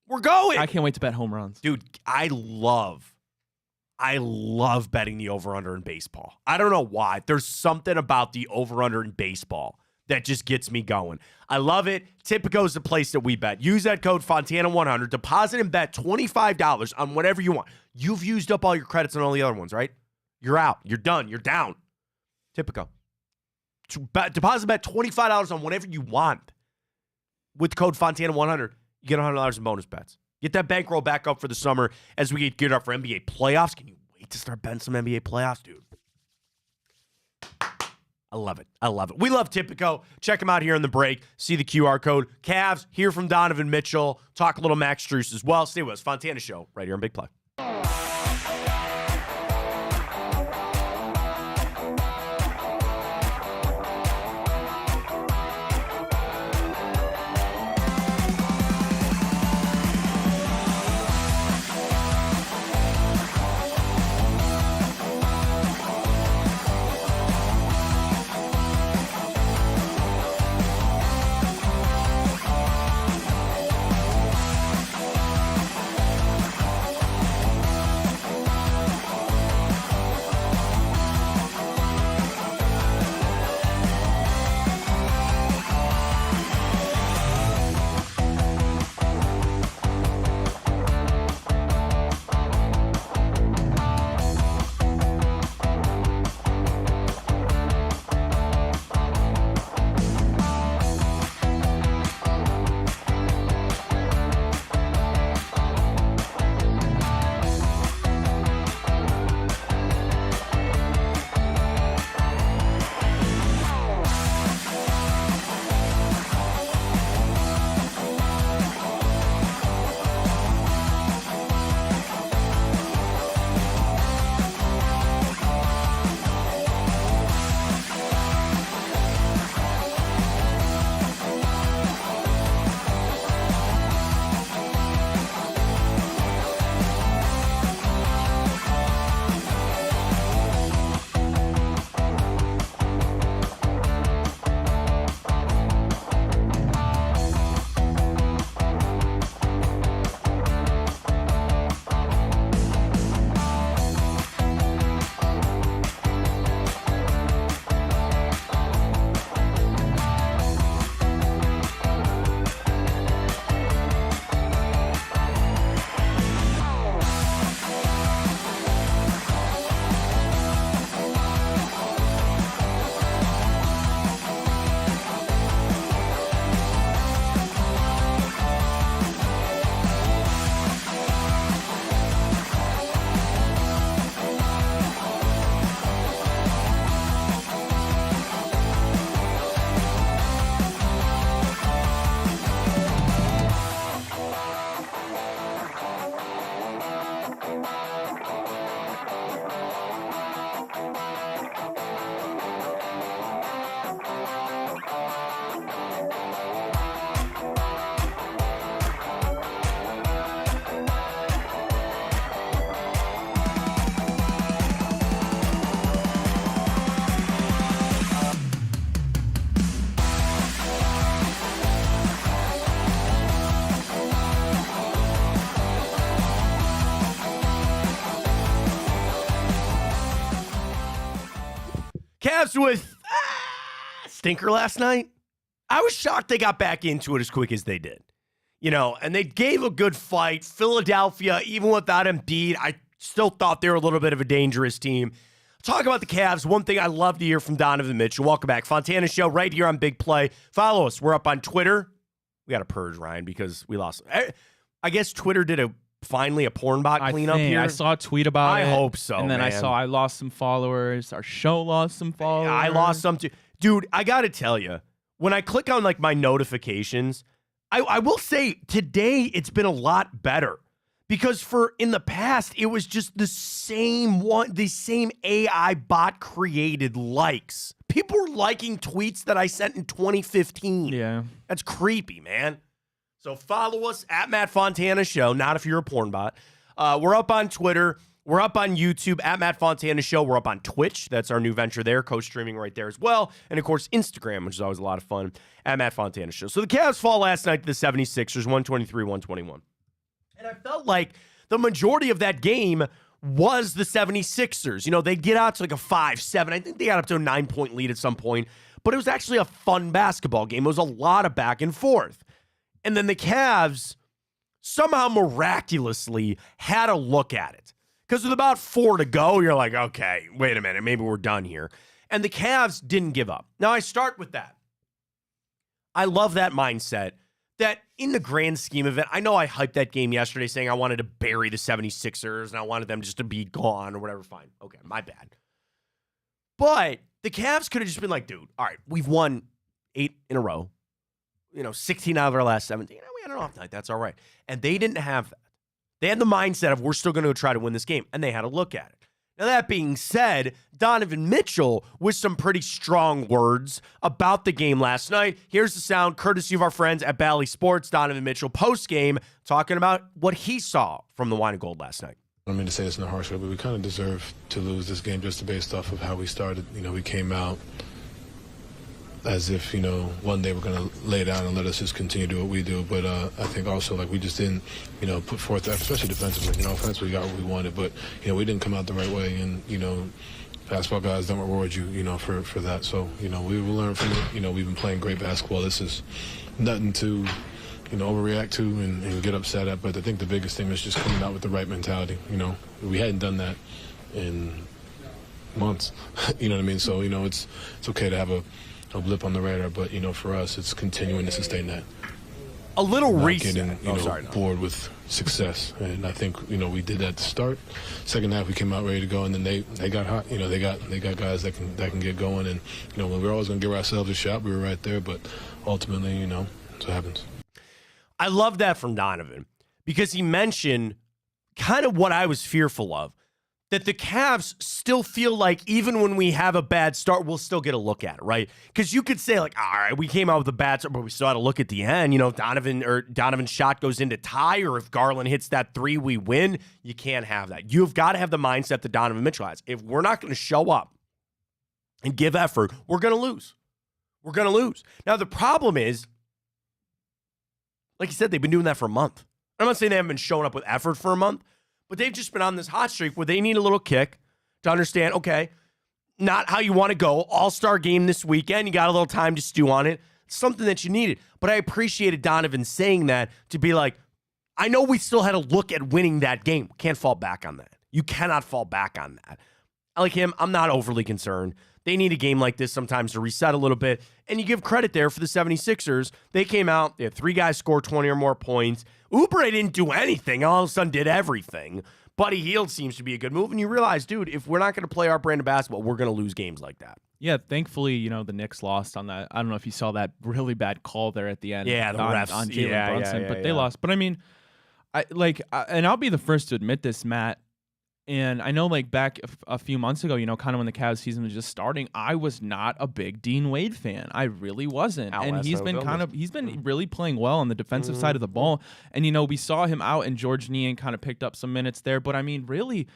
We're going. I can't wait to bet home runs. Dude, I love betting the over-under in baseball. I don't know why. There's something about the over-under in baseball that just gets me going. I love it. Tipico is the place that we bet. Use that code Fontana100. Deposit and bet $25 on whatever you want. You've used up all your credits on all the other ones, right? You're out. You're done. You're down. Tipico. Deposit bet $25 on whatever you want. With code Fontana100, you get $100 in bonus bets. Get that bankroll back up for the summer as we get geared up for NBA playoffs. Can you wait to start betting some NBA playoffs, dude? I love it. We love Tipico. Check them out here in the break. See the QR code. Cavs, hear from Donovan Mitchell. Talk a little Max Strus as well. Stay with us. Fontana Show right here on Big Play. Cavs with stinker last night. I was shocked they got back into it as quick as they did. And they gave a good fight. Philadelphia, even without Embiid, I still thought they were a little bit of a dangerous team. Talk about the Cavs. One thing I love to hear from Donovan Mitchell. Welcome back. Fontana Show right here on Big Play. Follow us. We're up on Twitter. We got to purge, Ryan, because we lost. I guess Twitter did finally a porn bot cleanup here. I saw a tweet about it. I hope so, and then man. I lost some followers. Our show lost some followers. I lost some too. Dude, I got to tell you, when I click on my notifications, I will say today it's been a lot better. Because in the past, it was just the same AI bot created likes. People were liking tweets that I sent in 2015. Yeah. That's creepy, man. So follow us at Matt Fontana Show, not if you're a porn bot. We're up on Twitter. We're up on YouTube at Matt Fontana Show. We're up on Twitch. That's our new venture there. Co-streaming right there as well. And, of course, Instagram, which is always a lot of fun, at Matt Fontana Show. So the Cavs fall last night to the 76ers, 123-121. And I felt like the majority of that game was the 76ers. They'd get out to a 5-7. I think they got up to a 9-point lead at some point. But it was actually a fun basketball game. It was a lot of back and forth. And then the Cavs somehow miraculously had a look at it. Because with about 4 to go, you're like, okay, wait a minute, maybe we're done here. And the Cavs didn't give up. Now, I start with that. I love that mindset. That in the grand scheme of it, I know I hyped that game yesterday saying I wanted to bury the 76ers and I wanted them just to be gone or whatever. Fine. Okay, my bad. But the Cavs could have just been like, dude, all right, we've won 8 in a row. 16 out of our last 17. We had an off night. That's all right. And they didn't have that. They had the mindset of we're still going to try to win this game, and they had to look at it. Now, that being said, Donovan Mitchell with some pretty strong words about the game last night. Here's the sound, courtesy of our friends at Bally Sports. Donovan Mitchell post-game talking about what he saw from the Wine and Gold last night. I don't mean to say this in a harsh way, but we kind of deserve to lose this game just based off of how we started. We came out as if, one day we're going to lay down and let us just continue to do what we do. But I think also, we just didn't, put forth, especially defensively. Offensively, we got what we wanted. But, we didn't come out the right way. And, basketball guys don't reward you, for that. So, we will learn from it. We've been playing great basketball. This is nothing to, overreact to and get upset at. But I think the biggest thing is just coming out with the right mentality. We hadn't done that in months. You know what I mean? So, it's okay to have a blip on the radar, but for us, it's continuing to sustain that. A little Not recent. getting, bored with success, and I think we did that to start. Second half, we came out ready to go, and then they got hot. They got guys that can get going, and when we're always going to give ourselves a shot, we were right there, but ultimately, that's what happens. I love that from Donovan because he mentioned kind of what I was fearful of. That the Cavs still feel like even when we have a bad start, we'll still get a look at it, right? Because you could say all right, we came out with a bad start, but we still had to look at the end. If Donovan's shot goes into tie, or if Garland hits that 3, we win. You can't have that. You've got to have the mindset that Donovan Mitchell has. If we're not going to show up and give effort, we're going to lose. We're going to lose. Now, the problem is, like you said, they've been doing that for a month. I'm not saying they haven't been showing up with effort for a month, but they've just been on this hot streak where they need a little kick to understand, okay, not how you want to go. All-star game this weekend. You got a little time to stew on it. It's something that you needed. But I appreciated Donovan saying that to be like, I know we still had a look at winning that game. Can't fall back on that. You cannot fall back on that. I like him. I'm not overly concerned. They need a game like this sometimes to reset a little bit. And you give credit there for the 76ers. They came out. They had 3 guys score 20 or more points. Oubre didn't do anything. All of a sudden did everything. Buddy Hield seems to be a good move. And you realize, dude, if we're not going to play our brand of basketball, we're going to lose games like that. Yeah, thankfully, the Knicks lost on that. I don't know if you saw that really bad call there at the end. Yeah, the refs. On Jalen Brunson. But they lost. But, I mean, and I'll be the first to admit this, Matt. And I know, back a few months ago, kind of when the Cavs season was just starting, I was not a big Dean Wade fan. I really wasn't. And he's been really playing well on the defensive side of the ball. And, we saw him out, and George Niang kind of picked up some minutes there. But, I mean, really,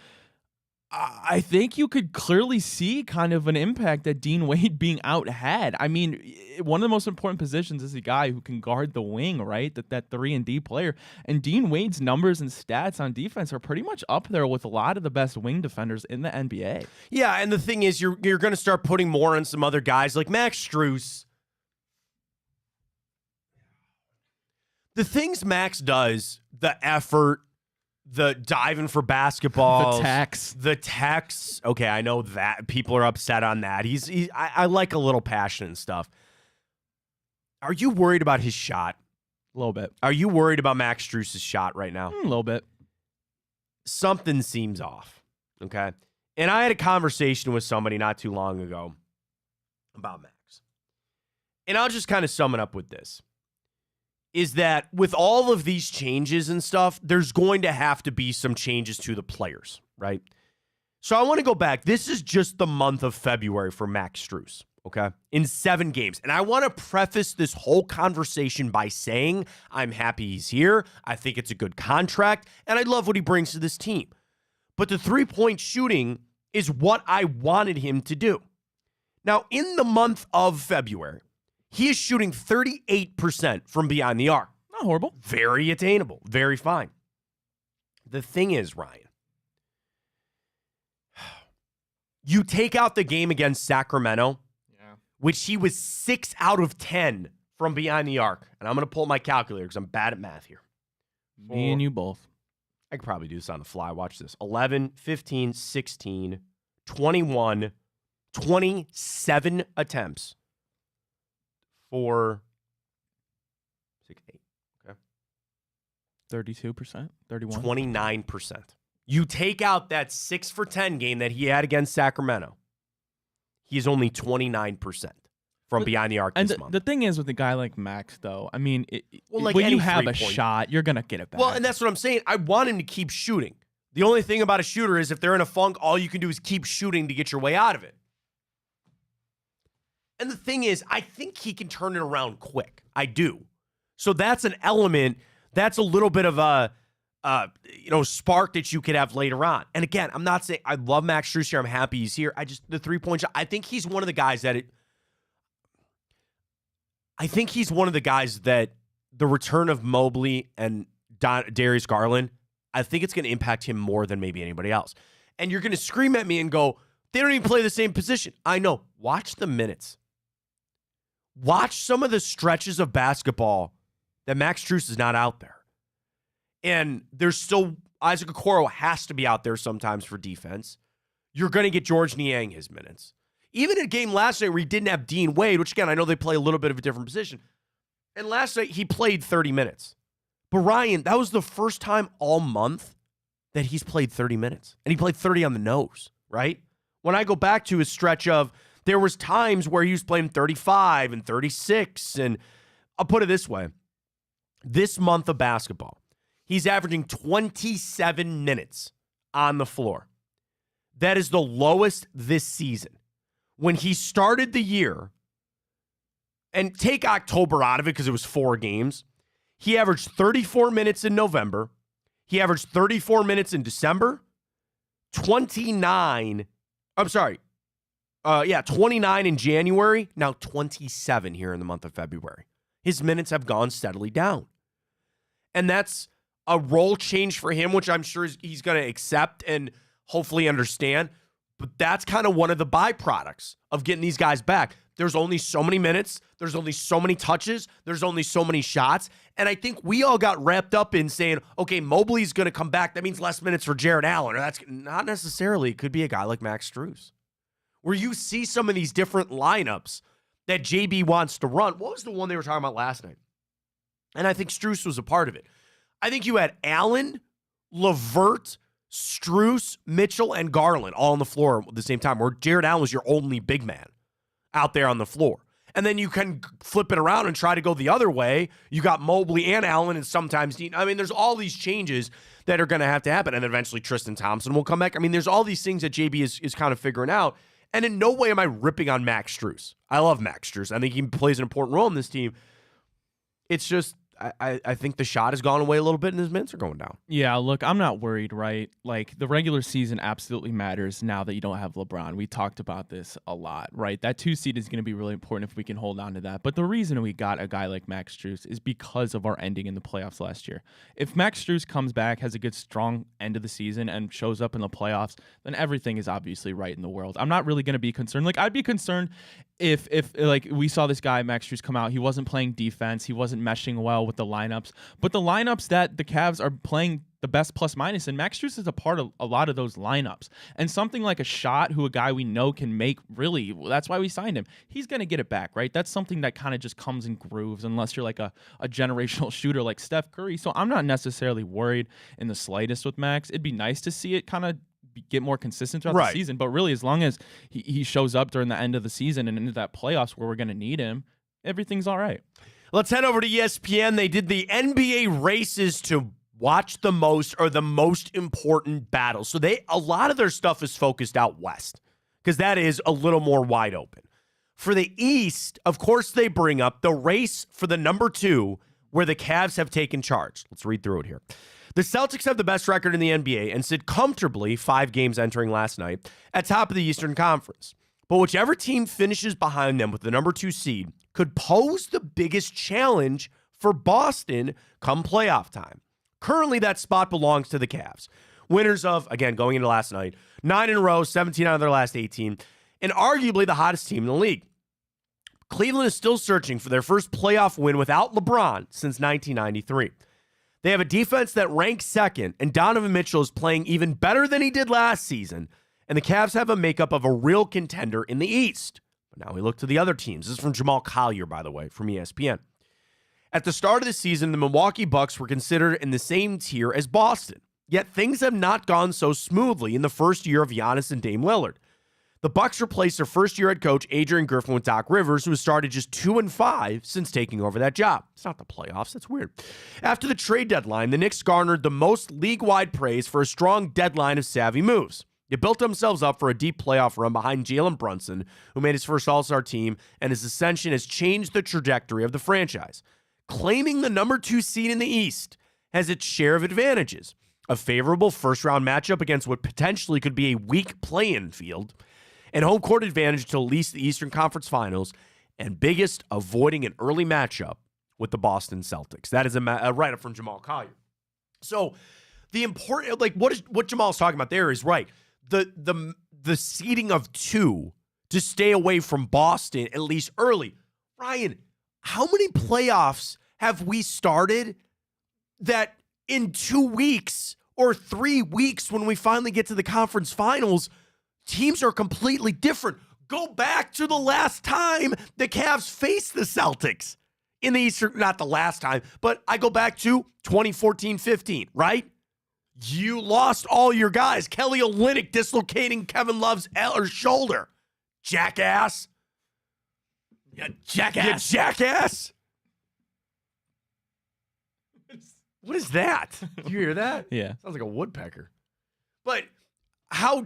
I think you could clearly see kind of an impact that Dean Wade being out had. I mean, one of the most important positions is a guy who can guard the wing, right? That 3-and-D player. And Dean Wade's numbers and stats on defense are pretty much up there with a lot of the best wing defenders in the NBA. Yeah, and the thing is, you're going to start putting more on some other guys like Max Strus. The things Max does, the effort, the diving for basketballs, the texts. Okay, I know that people are upset on that. I like a little passion and stuff. Are you worried about his shot? A little bit. Are you worried about Max Strus's shot right now? A little bit. Something seems off. Okay, and I had a conversation with somebody not too long ago about Max, and I'll just kind of sum it up with this. Is that with all of these changes and stuff, there's going to have to be some changes to the players, right? So I want to go back. This is just the month of February for Max Strus, okay? In 7 games. And I want to preface this whole conversation by saying I'm happy he's here. I think it's a good contract, and I love what he brings to this team. But the three-point shooting is what I wanted him to do. Now, in the month of February, he is shooting 38% from beyond the arc. Not horrible. Very attainable. Very fine. The thing is, Ryan, you take out the game against Sacramento, which he was 6 out of 10 from behind the arc. And I'm going to pull my calculator because I'm bad at math here. Me and you both. I could probably do this on the fly. Watch this. 11, 15, 16, 21, 27 attempts. 4, 6, 8. Okay. 32%, 31. 29%. You take out that 6 for 10 game that he had against Sacramento. He's only 29% from behind the arc this month. The thing is with a guy like Max, though, I mean, like when you have a shot, you're going to get it back. Well, and that's what I'm saying. I want him to keep shooting. The only thing about a shooter is if they're in a funk, all you can do is keep shooting to get your way out of it. And the thing is, I think he can turn it around quick. I do. So that's an element. That's a little bit of a spark that you could have later on. And again, I'm not saying I love Max Strus here. I'm happy he's here. The 3-point shot. I think he's one of the guys that the return of Mobley and Darius Garland, I think it's going to impact him more than maybe anybody else. And you're going to scream at me and go, they don't even play the same position. I know. Watch the minutes. Watch some of the stretches of basketball that Max Strus is not out there. And there's still, Isaac Okoro has to be out there sometimes for defense. You're going to get George Niang his minutes. Even in a game last night where he didn't have Dean Wade, which again, I know they play a little bit of a different position. And last night he played 30 minutes. But Ryan, that was the first time all month that he's played 30 minutes. And he played 30 on the nose, right? When I go back to his stretch of, there was times where he was playing 35 and 36. And I'll put it this way. This month of basketball, he's averaging 27 minutes on the floor. That is the lowest this season. When he started the year, and take October out of it because it was 4 games, he averaged 34 minutes in November. He averaged 34 minutes in December, 29 in January, now 27 here in the month of February. His minutes have gone steadily down. And that's a role change for him, which I'm sure he's going to accept and hopefully understand. But that's kind of one of the byproducts of getting these guys back. There's only so many minutes. There's only so many touches. There's only so many shots. And I think we all got wrapped up in saying, okay, Mobley's going to come back. That means less minutes for Jared Allen. Or that's not necessarily. It could be a guy like Max Strus, where you see some of these different lineups that JB wants to run. What was the one they were talking about last night? And I think Strus was a part of it. I think you had Allen, LeVert, Strus, Mitchell, and Garland all on the floor at the same time, where Jared Allen was your only big man out there on the floor. And then you can flip it around and try to go the other way. You got Mobley and Allen and sometimes Dean. I mean, there's all these changes that are going to have to happen. And eventually Tristan Thompson will come back. I mean, there's all these things that JB is kind of figuring out. And in no way am I ripping on Max Strus. I love Max Strus. I think he plays an important role in this team. It's just, I think the shot has gone away a little bit and his minutes are going down. Yeah, look, I'm not worried, right? Like, the regular season absolutely matters now that you don't have LeBron. We talked about this a lot, right? That 2 seed is going to be really important if we can hold on to that. But the reason we got a guy like Max Strus is because of our ending in the playoffs last year. If Max Strus comes back, has a good, strong end of the season, and shows up in the playoffs, then everything is obviously right in the world. I'm not really going to be concerned. Like, I'd be concerned if like we saw this guy Max Strus come out, he wasn't playing defense, he wasn't meshing well with the lineups. But the lineups that the Cavs are playing the best plus minus, and Max Strus is a part of a lot of those lineups. And something like a shot, who a guy we know can make, really, that's why we signed him. He's going to get it back, right? That's something that kind of just comes in grooves, unless you're like a generational shooter like Steph Curry. So I'm not necessarily worried in the slightest with Max. It'd be nice to see it kind of get more consistent throughout the season, but really, as long as he shows up during the end of the season and into that playoffs where we're going to need him, everything's all right. Let's head over to ESPN. They did the NBA races to watch the most, or the most important battles. So a lot of their stuff is focused out west, because that is a little more wide open. For the East, of course, they bring up the race for the number 2, where the Cavs have taken charge. Let's read through it here. The Celtics have the best record in the NBA and sit comfortably, 5 games entering last night, at top of the Eastern Conference. But whichever team finishes behind them with the number 2 seed could pose the biggest challenge for Boston come playoff time. Currently, that spot belongs to the Cavs. Winners of, again, going into last night, 9 in a row, 17 out of their last 18, and arguably the hottest team in the league. Cleveland is still searching for their first playoff win without LeBron since 1993. They have a defense that ranks second, and Donovan Mitchell is playing even better than he did last season, and the Cavs have a makeup of a real contender in the East. But now we look to the other teams. This is from Jamal Collier, by the way, from ESPN. At the start of the season, the Milwaukee Bucks were considered in the same tier as Boston, yet things have not gone so smoothly in the first year of Giannis and Dame Lillard. The Bucks replaced their first-year head coach, Adrian Griffin, with Doc Rivers, who has started just 2-5 since taking over that job. It's not the playoffs. That's weird. After the trade deadline, the Knicks garnered the most league-wide praise for a strong deadline of savvy moves. They built themselves up for a deep playoff run behind Jalen Brunson, who made his first All-Star team, and his ascension has changed the trajectory of the franchise. Claiming the number 2 seed in the East has its share of advantages. A favorable first-round matchup against what potentially could be a weak play-in field, and home court advantage to at least the Eastern Conference Finals, and biggest, avoiding an early matchup with the Boston Celtics. That is a write-up from Jamal Collier. So the important, like what Jamal's talking about there is right. The seeding of 2 to stay away from Boston, at least early. Ryan, how many playoffs have we started that in 2 weeks or 3 weeks, when we finally get to the conference finals, teams are completely different? Go back to the last time the Cavs faced the Celtics in the Eastern, not the last time, but I go back to 2014-15, right? You lost all your guys. Kelly Olynyk dislocating Kevin Love's shoulder. Jackass. Yeah, jackass. You jackass. What is that? Did you hear that? Yeah. Sounds like a woodpecker. But how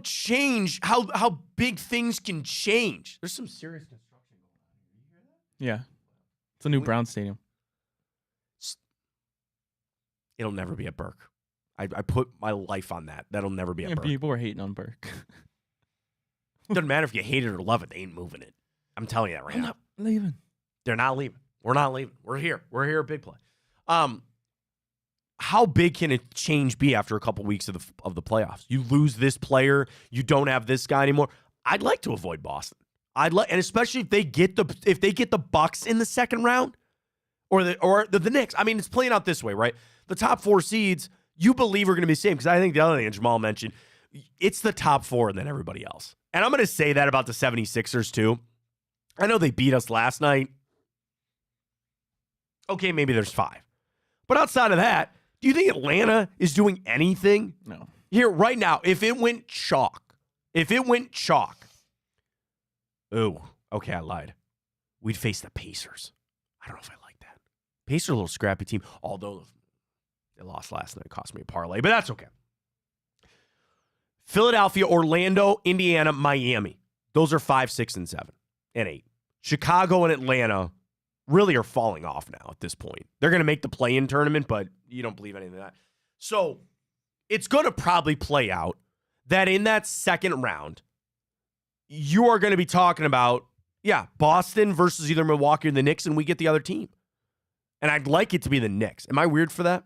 big things can change. There's some serious construction going on. You hear that? Yeah. It's a new Brown Stadium. It'll never be at Burke. I put my life on that. That'll never be at Burke. People were hating on Burke. Doesn't matter if you hate it or love it. They ain't moving it. I'm telling you that right now. Not leaving. They're not leaving. We're not leaving. We're here. We're here at Big Play. How big can a change be after a couple weeks of the playoffs? You lose this player, you don't have this guy anymore. I'd like to avoid Boston. And especially if they get the Bucks in the second round, or the Knicks. I mean, it's playing out this way, right? The top 4 seeds, you believe are going to be the same, because I think the other thing that Jamal mentioned, it's the top 4 and then everybody else. And I'm going to say that about the 76ers too. I know they beat us last night. Okay, maybe there's 5. But outside of that, do you think Atlanta is doing anything? No. Here, right now, if it went chalk. Oh, okay, I lied. We'd face the Pacers. I don't know if I like that. Pacers are a little scrappy team, although they lost last night. It cost me a parlay, but that's okay. Philadelphia, Orlando, Indiana, Miami. Those are 5, 6, and 7, and 8. Chicago and Atlanta really are falling off now at this point. They're going to make the play-in tournament, but you don't believe anything of that. So it's going to probably play out that in that second round, you are going to be talking about, Boston versus either Milwaukee or the Knicks, and we get the other team. And I'd like it to be the Knicks. Am I weird for that?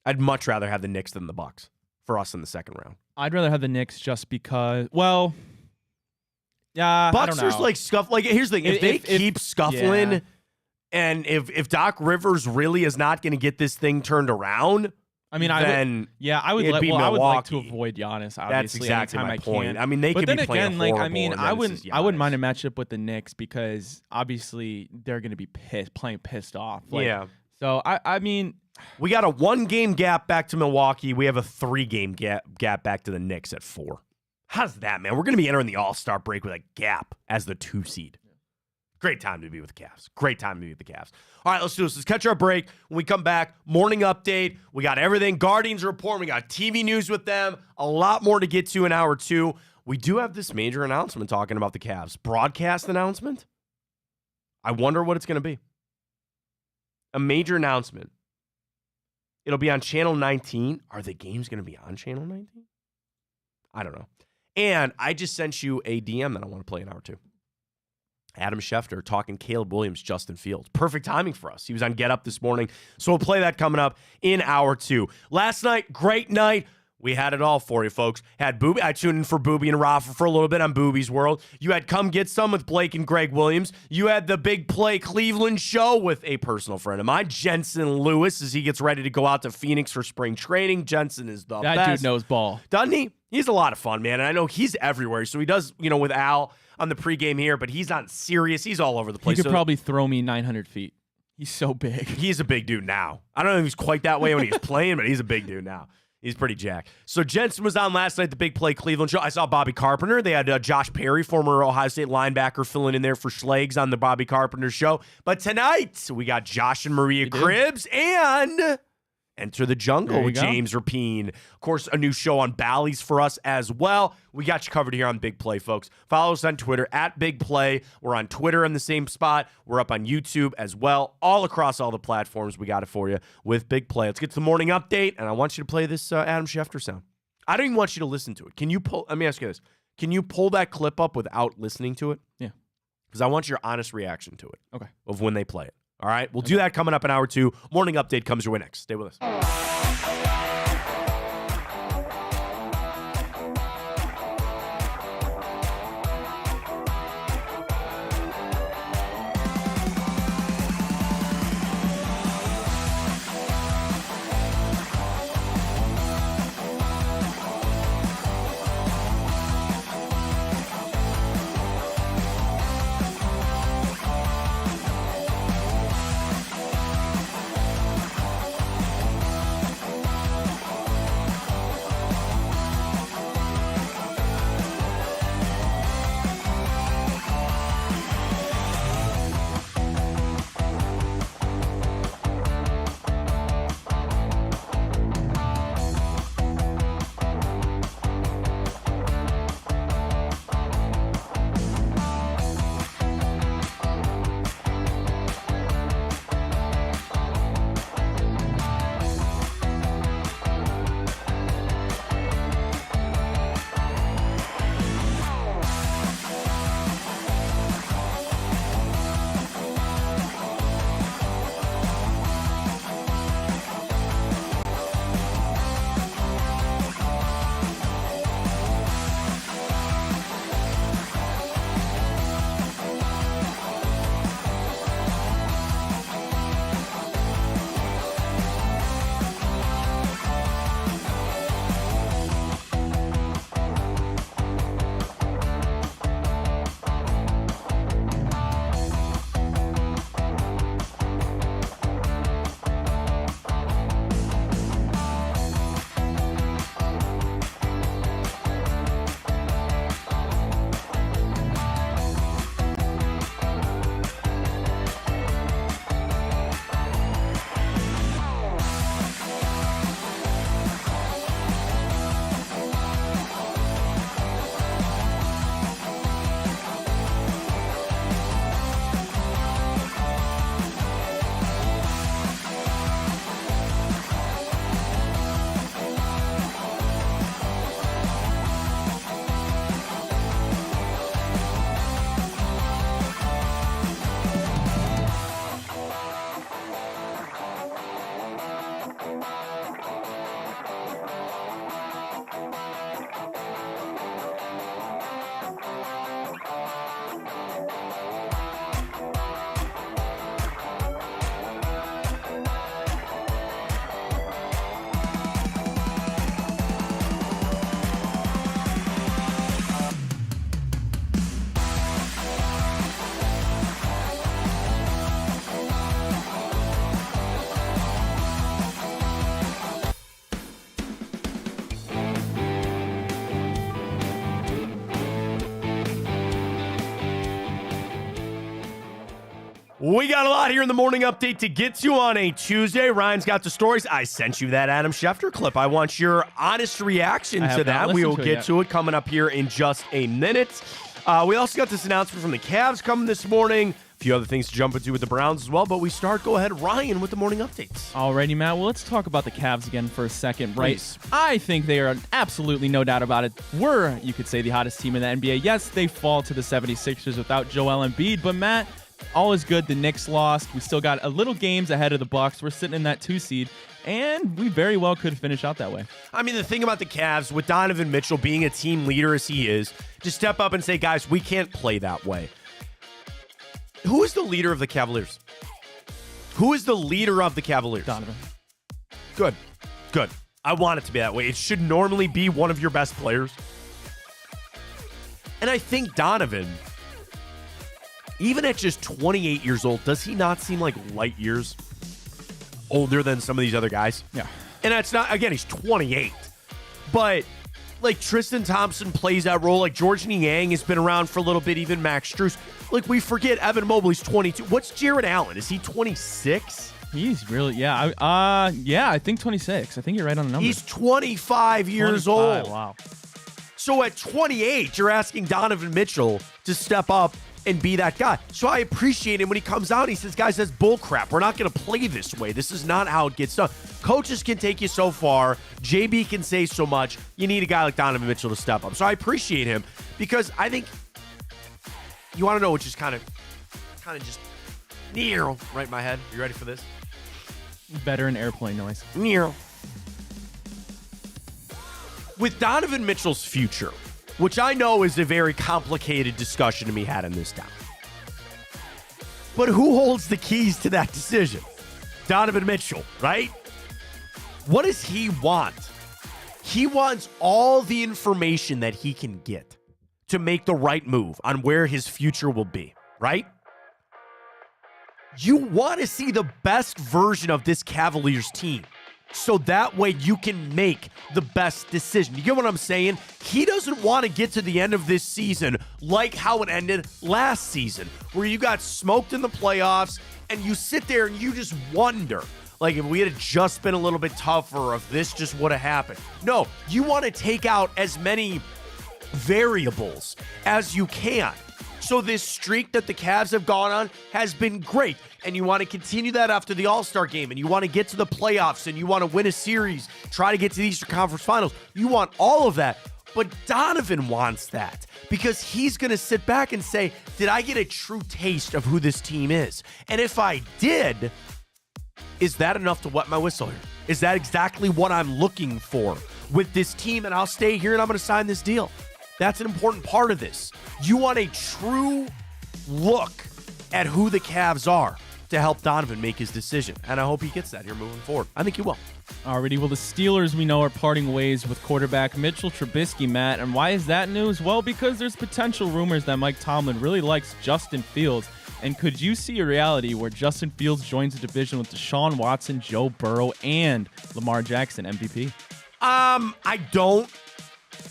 I'd much rather have the Knicks than the Bucks for us in the second round. I'd rather have the Knicks just because, Bucks I don't know. Are like scuff. Like, here's the thing: if they keep scuffling, and if Doc Rivers really is not going to get this thing turned around, I would like to avoid Giannis. Obviously, that's exactly my point. I mean, they could be playing horrible. I wouldn't mind a matchup with the Knicks because obviously they're going to be playing pissed off. So I mean, we got a 1-game gap back to Milwaukee. We have a 3-game gap back to the Knicks at 4. How's that, man? We're going to be entering the All-Star break with a gap as the 2 seed. Great time to be with the Cavs. Great time to be with the Cavs. All right, let's do this. Let's catch our break. When we come back, morning update. We got everything. Guardians report. We got TV news with them. A lot more to get to in hour 2. We do have this major announcement talking about the Cavs. Broadcast announcement. I wonder what it's going to be. A major announcement. It'll be on Channel 19. Are the games going to be on Channel 19? I don't know. And I just sent you a DM that I want to play in hour 2. Adam Schefter talking Caleb Williams, Justin Fields. Perfect timing for us. He was on Get Up this morning. So we'll play that coming up in hour 2. Last night, great night. We had it all for you, folks. Had Booby. I tuned in for Booby and Rafa for a little bit on Booby's World. You had Come Get Some with Blake and Greg Williams. You had the Big Play Cleveland show with a personal friend of mine, Jensen Lewis, as he gets ready to go out to Phoenix for spring training. Jensen is the best. That dude knows ball. Doesn't he? He's a lot of fun, man. And I know he's everywhere. So he does, with Al on the pregame here, but he's not serious. He's all over the place. He could probably throw me 900 feet. He's so big. He's a big dude now. I don't know if he's quite that way when he was playing, but he's a big dude now. He's pretty jacked. So Jensen was on last night, the Big Play Cleveland show. I saw Bobby Carpenter. They had Josh Perry, former Ohio State linebacker, filling in there for Schlegs on the Bobby Carpenter show. But tonight, we got Josh and Maria Cribbs and Enter the Jungle with James Rapine. Of course, a new show on Bally's for us as well. We got you covered here on Big Play, folks. Follow us on Twitter at Big Play. We're on Twitter in the same spot. We're up on YouTube as well. All across all the platforms, we got it for you with Big Play. Let's get to the morning update, and I want you to play this Adam Schefter sound. I don't even want you to listen to it. Can you pull? Let me ask you this. Can you pull that clip up without listening to it? Yeah. Because I want your honest reaction to it. Okay. Of when they play it. All right, we'll do that coming up in hour 2. Morning update comes your way next. Stay with us. We got a lot here in the morning update to get to on a Tuesday. Ryan's got the stories. I sent you that Adam Schefter clip. I want your honest reaction to that. We will get to it coming up here in just a minute. We also got this announcement from the Cavs coming this morning. A few other things to jump into with the Browns as well, but we start, go ahead, Ryan, with the morning updates. Alrighty, Matt. Well, let's talk about the Cavs again for a second, right? Please. I think they are absolutely, no doubt about it, were, you could say, the hottest team in the NBA. Yes, they fall to the 76ers without Joel Embiid, but Matt, all is good. The Knicks lost. We still got a little games ahead of the Bucks. We're sitting in that 2 seed, and we very well could finish out that way. I mean, the thing about the Cavs, with Donovan Mitchell being a team leader as he is, just step up and say, guys, we can't play that way. Who is the leader of the Cavaliers? Who is the leader of the Cavaliers? Donovan. Good. Good. I want it to be that way. It should normally be one of your best players. And I think Donovan, even at just 28 years old, does he not seem like light years older than some of these other guys? Yeah. And that's not, again, he's 28. But, like, Tristan Thompson plays that role. Like, George Niang has been around for a little bit, even Max Strus. Like, we forget Evan Mobley's 22. What's Jared Allen? Is he 26? He's really, I think 26. I think you're right on the number. He's 25 years old. Wow. So at 28, you're asking Donovan Mitchell to step up and be that guy. So I appreciate him when he comes out. He says, guys, that's bullcrap. We're not going to play this way. This is not how it gets done. Coaches can take you so far. JB can say so much. You need a guy like Donovan Mitchell to step up. So I appreciate him because I think you want to know which is kind of just near right in my head. You ready for this? Better in airplane noise. Near. With Donovan Mitchell's future, which I know is a very complicated discussion to be had in this town. But who holds the keys to that decision? Donovan Mitchell, right? What does he want? He wants all the information that he can get to make the right move on where his future will be, right? You want to see the best version of this Cavaliers team. So that way you can make the best decision. You get what I'm saying? He doesn't want to get to the end of this season like how it ended last season, where you got smoked in the playoffs and you sit there and you just wonder, like, if we had just been a little bit tougher, if this just would have happened. No, you want to take out as many variables as you can. So this streak that the Cavs have gone on has been great. And you want to continue that after the All-Star game. And you want to get to the playoffs. And you want to win a series. Try to get to the Eastern Conference Finals. You want all of that. But Donovan wants that. Because he's going to sit back and say, did I get a true taste of who this team is? And if I did, is that enough to wet my whistle here? Is that exactly what I'm looking for with this team? And I'll stay here and I'm going to sign this deal. That's an important part of this. You want a true look at who the Cavs are to help Donovan make his decision. And I hope he gets that here moving forward. I think he will. Alrighty, well, the Steelers, we know, are parting ways with quarterback Mitchell Trubisky, Matt. And why is that news? Well, because there's potential rumors that Mike Tomlin really likes Justin Fields. And could you see a reality where Justin Fields joins the division with Deshaun Watson, Joe Burrow, and Lamar Jackson, MVP? I don't,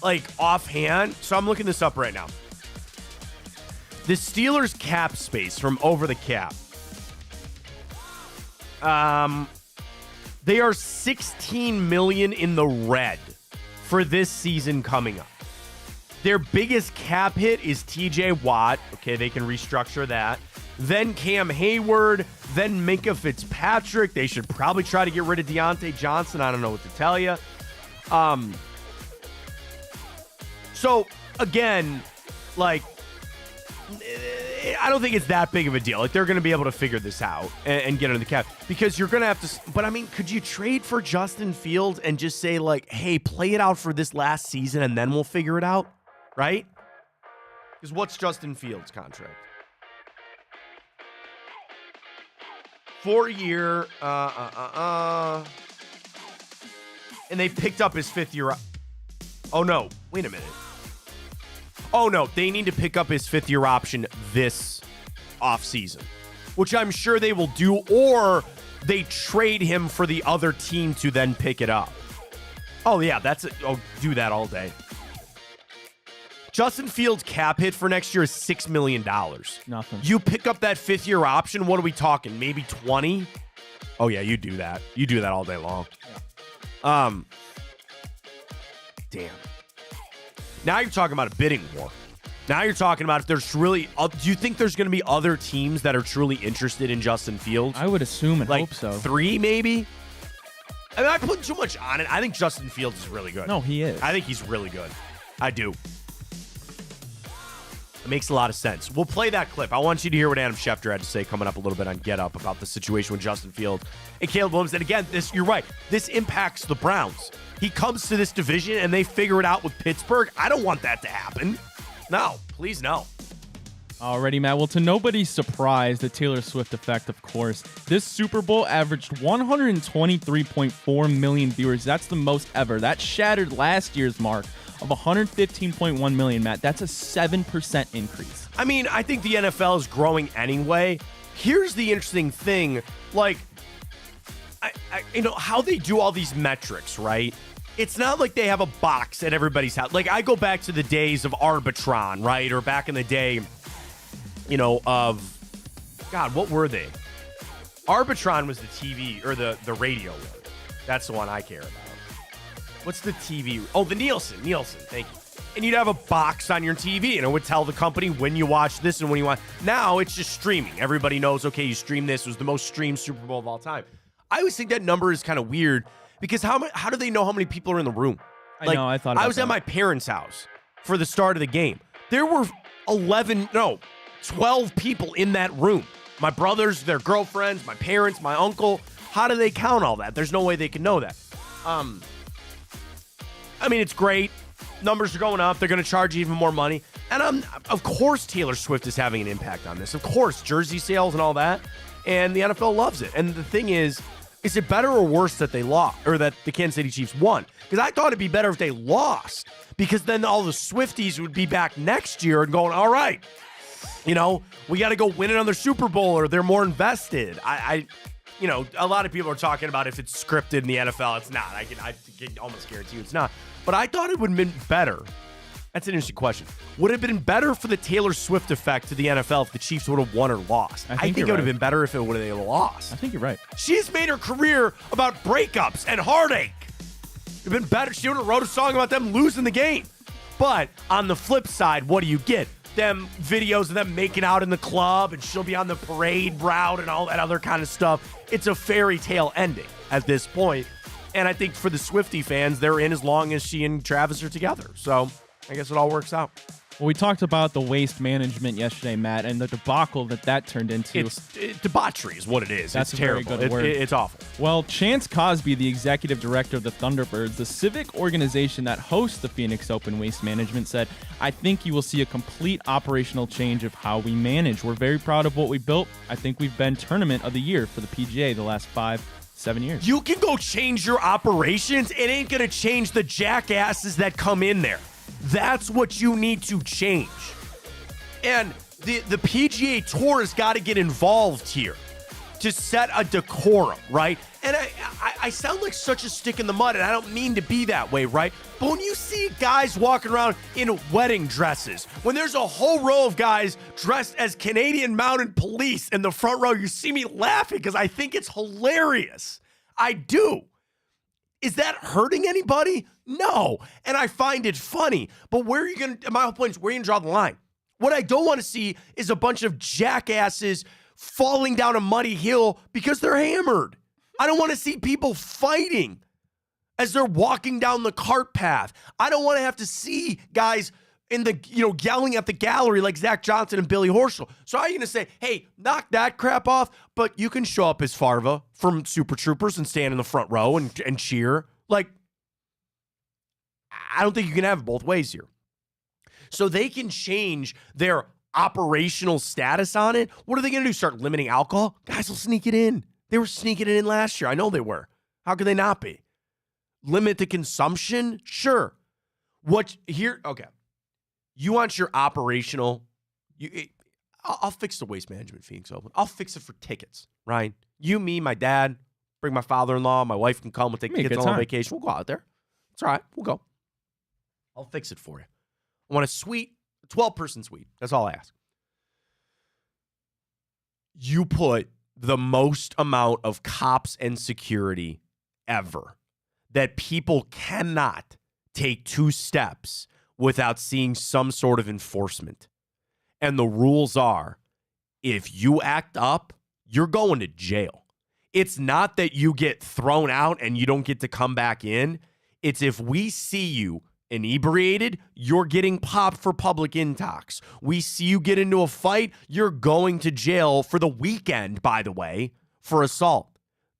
like, offhand. So I'm looking this up right now. The Steelers cap space from over the cap. They are $16 million in the red for this season coming up. Their biggest cap hit is TJ Watt. Okay, they can restructure that. Then Cam Hayward. Then Minka Fitzpatrick. They should probably try to get rid of Deontay Johnson. I don't know what to tell you. So, again, like, I don't think it's that big of a deal. Like, they're going to be able to figure this out and get under the cap. Because you're going to have to... But, I mean, could you trade for Justin Fields and just say, like, hey, play it out for this last season and then we'll figure it out? Right? Because what's Justin Fields' contract? 4-year... And they picked up his 5th year... Oh, no. Wait a minute. Oh, no. They need to pick up his 5th year option this offseason, which I'm sure they will do, or they trade him for the other team to then pick it up. Oh, yeah. That's it. Oh, do that all day. Justin Fields' cap hit for next year is $6 million. Nothing. You pick up that fifth-year option, what are we talking? Maybe 20? Oh, yeah, you do that. You do that all day long. Yeah. Damn. Now you're talking about a bidding war. Now you're talking about if there's really... do you think there's going to be other teams that are truly interested in Justin Fields? I would assume and like hope so. 3, maybe? I mean, I put too much on it. I think Justin Fields is really good. No, he is. I think he's really good. I do. It makes a lot of sense. We'll play that clip. I want you to hear what Adam Schefter had to say coming up a little bit on Get Up about the situation with Justin Fields and Caleb Williams. And again, you're right. This impacts the Browns. He comes to this division and they figure it out with Pittsburgh. I don't want that to happen. No, please no. Alrighty, Matt. Well, to nobody's surprise, the Taylor Swift effect, of course. This Super Bowl averaged 123.4 million viewers. That's the most ever. That shattered last year's mark of 115.1 million, Matt. That's a 7% increase. I mean, I think the NFL is growing anyway. Here's the interesting thing. Like, how they do all these metrics, right? It's not like they have a box at everybody's house. Like, I go back to the days of Arbitron, right? Or back in the day, God, what were they? Arbitron was the TV, or the radio one. That's the one I care about. What's the TV? Oh, the Nielsen, thank you. And you'd have a box on your TV, and it would tell the company when you watch this and when you watch. Now, it's just streaming. Everybody knows, okay, you stream this. It was the most streamed Super Bowl of all time. I always think that number is kind of weird, because how do they know how many people are in the room? I know, I thought about I was at my parents' house for the start of the game. There were 12 people in that room. My brothers, their girlfriends, my parents, my uncle. How do they count all that? There's no way they can know that. I mean, it's great. Numbers are going up. They're going to charge you even more money. And of course Taylor Swift is having an impact on this. Of course, jersey sales and all that. And the NFL loves it. And the thing is it better or worse that they lost, or that the Kansas City Chiefs won? Because I thought it'd be better if they lost, because then all the Swifties would be back next year and going, all right, we got to go win another Super Bowl, or they're more invested. A lot of people are talking about if it's scripted in the NFL. It's not. I can almost guarantee you it's not. But I thought it would have been better. That's an interesting question. Would it have been better for the Taylor Swift effect to the NFL if the Chiefs would have won or lost? I think it would have been better if it would have lost. I think you're right. She's made her career about breakups and heartache. It would have been better. She would have wrote a song about them losing the game. But on the flip side, what do you get? Them videos of them making out in the club, and she'll be on the parade route and all that other kind of stuff. It's a fairy tale ending at this point. And I think for the Swiftie fans, they're in as long as she and Travis are together. So I guess it all works out. Well, we talked about the waste management yesterday, Matt, and the debacle that turned into. It's debauchery is what it is. That's it's a very terrible. good word. It's awful. Well, Chance Cosby, the executive director of the Thunderbirds, the civic organization that hosts the Phoenix Open Waste Management, said, "I think you will see a complete operational change of how we manage. We're very proud of what we built. I think we've been tournament of the year for the PGA the last 5-7 years." You can go change your operations. It ain't going to change the jackasses that come in there. That's what you need to change. And the PGA Tour has got to get involved here to set a decorum, right? And I sound like such a stick in the mud, and I don't mean to be that way, right? But when you see guys walking around in wedding dresses, when there's a whole row of guys dressed as Canadian Mounted Police in the front row, you see me laughing because I think it's hilarious. I do. Is that hurting anybody? No. And I find it funny. But where are you going to, my whole point is, where are you going to draw the line? What I don't want to see is a bunch of jackasses falling down a muddy hill because they're hammered. I don't want to see people fighting as they're walking down the cart path. I don't want to have to see guys in the, yelling at the gallery like Zach Johnson and Billy Horschel. So are you going to say, hey, knock that crap off, but you can show up as Farva from Super Troopers and stand in the front row and cheer? Like, I don't think you can have it both ways here. So they can change their operational status on it. What are they going to do? Start limiting alcohol? Guys will sneak it in. They were sneaking it in last year. I know they were. How could they not be? Limit the consumption? Sure. Okay. You want your operational, I'll fix the waste management Phoenix Open. I'll fix it for tickets, right? You, me, my dad, bring my father-in-law, my wife can come, we'll take the kids on vacation. We'll go out there. It's all right. We'll go. I'll fix it for you. I want a suite, a 12-person suite. That's all I ask. You put the most amount of cops and security ever that people cannot take 2 steps without seeing some sort of enforcement. And the rules are, if you act up, you're going to jail. It's not that you get thrown out and you don't get to come back in. It's if we see you inebriated, you're getting popped for public intox. We see you get into a fight, you're going to jail for the weekend, by the way, for assault.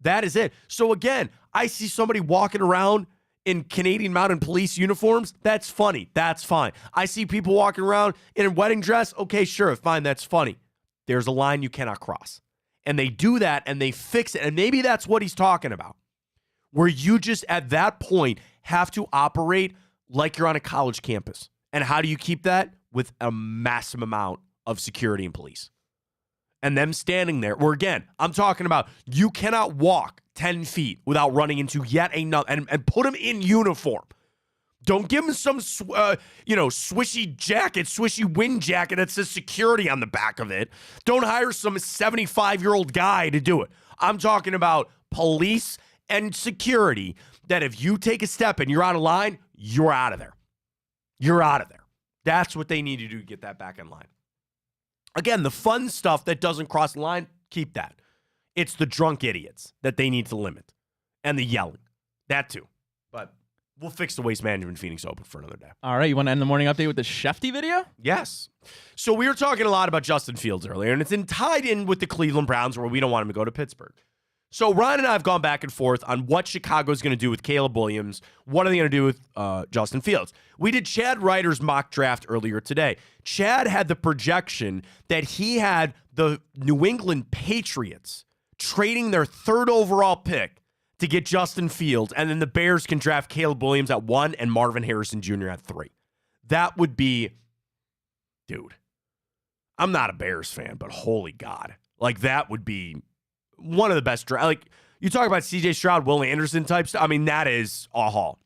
That is it. So again, I see somebody walking around in Canadian Mounted Police uniforms. That's funny. That's fine. I see people walking around in a wedding dress. Okay, sure, fine. That's funny. There's a line you cannot cross. And they do that and they fix it. And maybe that's what he's talking about, where you just at that point have to operate like you're on a college campus. And how do you keep that? With a massive amount of security and police. And them standing there, where again, I'm talking about you cannot walk 10 feet without running into yet another, and put them in uniform. Don't give them some, swishy jacket, swishy wind jacket that says security on the back of it. Don't hire some 75-year-old guy to do it. I'm talking about police and security that if you take a step and you're out of line, you're out of there. You're out of there. That's what they need to do to get that back in line. Again, the fun stuff that doesn't cross the line, keep that. It's the drunk idiots that they need to limit. And the yelling. That too. But we'll fix the Waste Management Phoenix Open for another day. All right, you want to end the morning update with the Shefty video? Yes. So we were talking a lot about Justin Fields earlier, and it's tied in with the Cleveland Browns where we don't want him to go to Pittsburgh. So Ryan and I have gone back and forth on what Chicago's going to do with Caleb Williams. What are they going to do with Justin Fields? We did Chad Ryder's mock draft earlier today. Chad had the projection that he had the New England Patriots trading their 3rd overall pick to get Justin Fields, and then the Bears can draft Caleb Williams at 1 and Marvin Harrison Jr. at 3. That would be, dude, I'm not a Bears fan, but holy God. Like, that would be one of the best drafts. Like, you talk about C.J. Stroud, Will Anderson type stuff. I mean, that is a haul.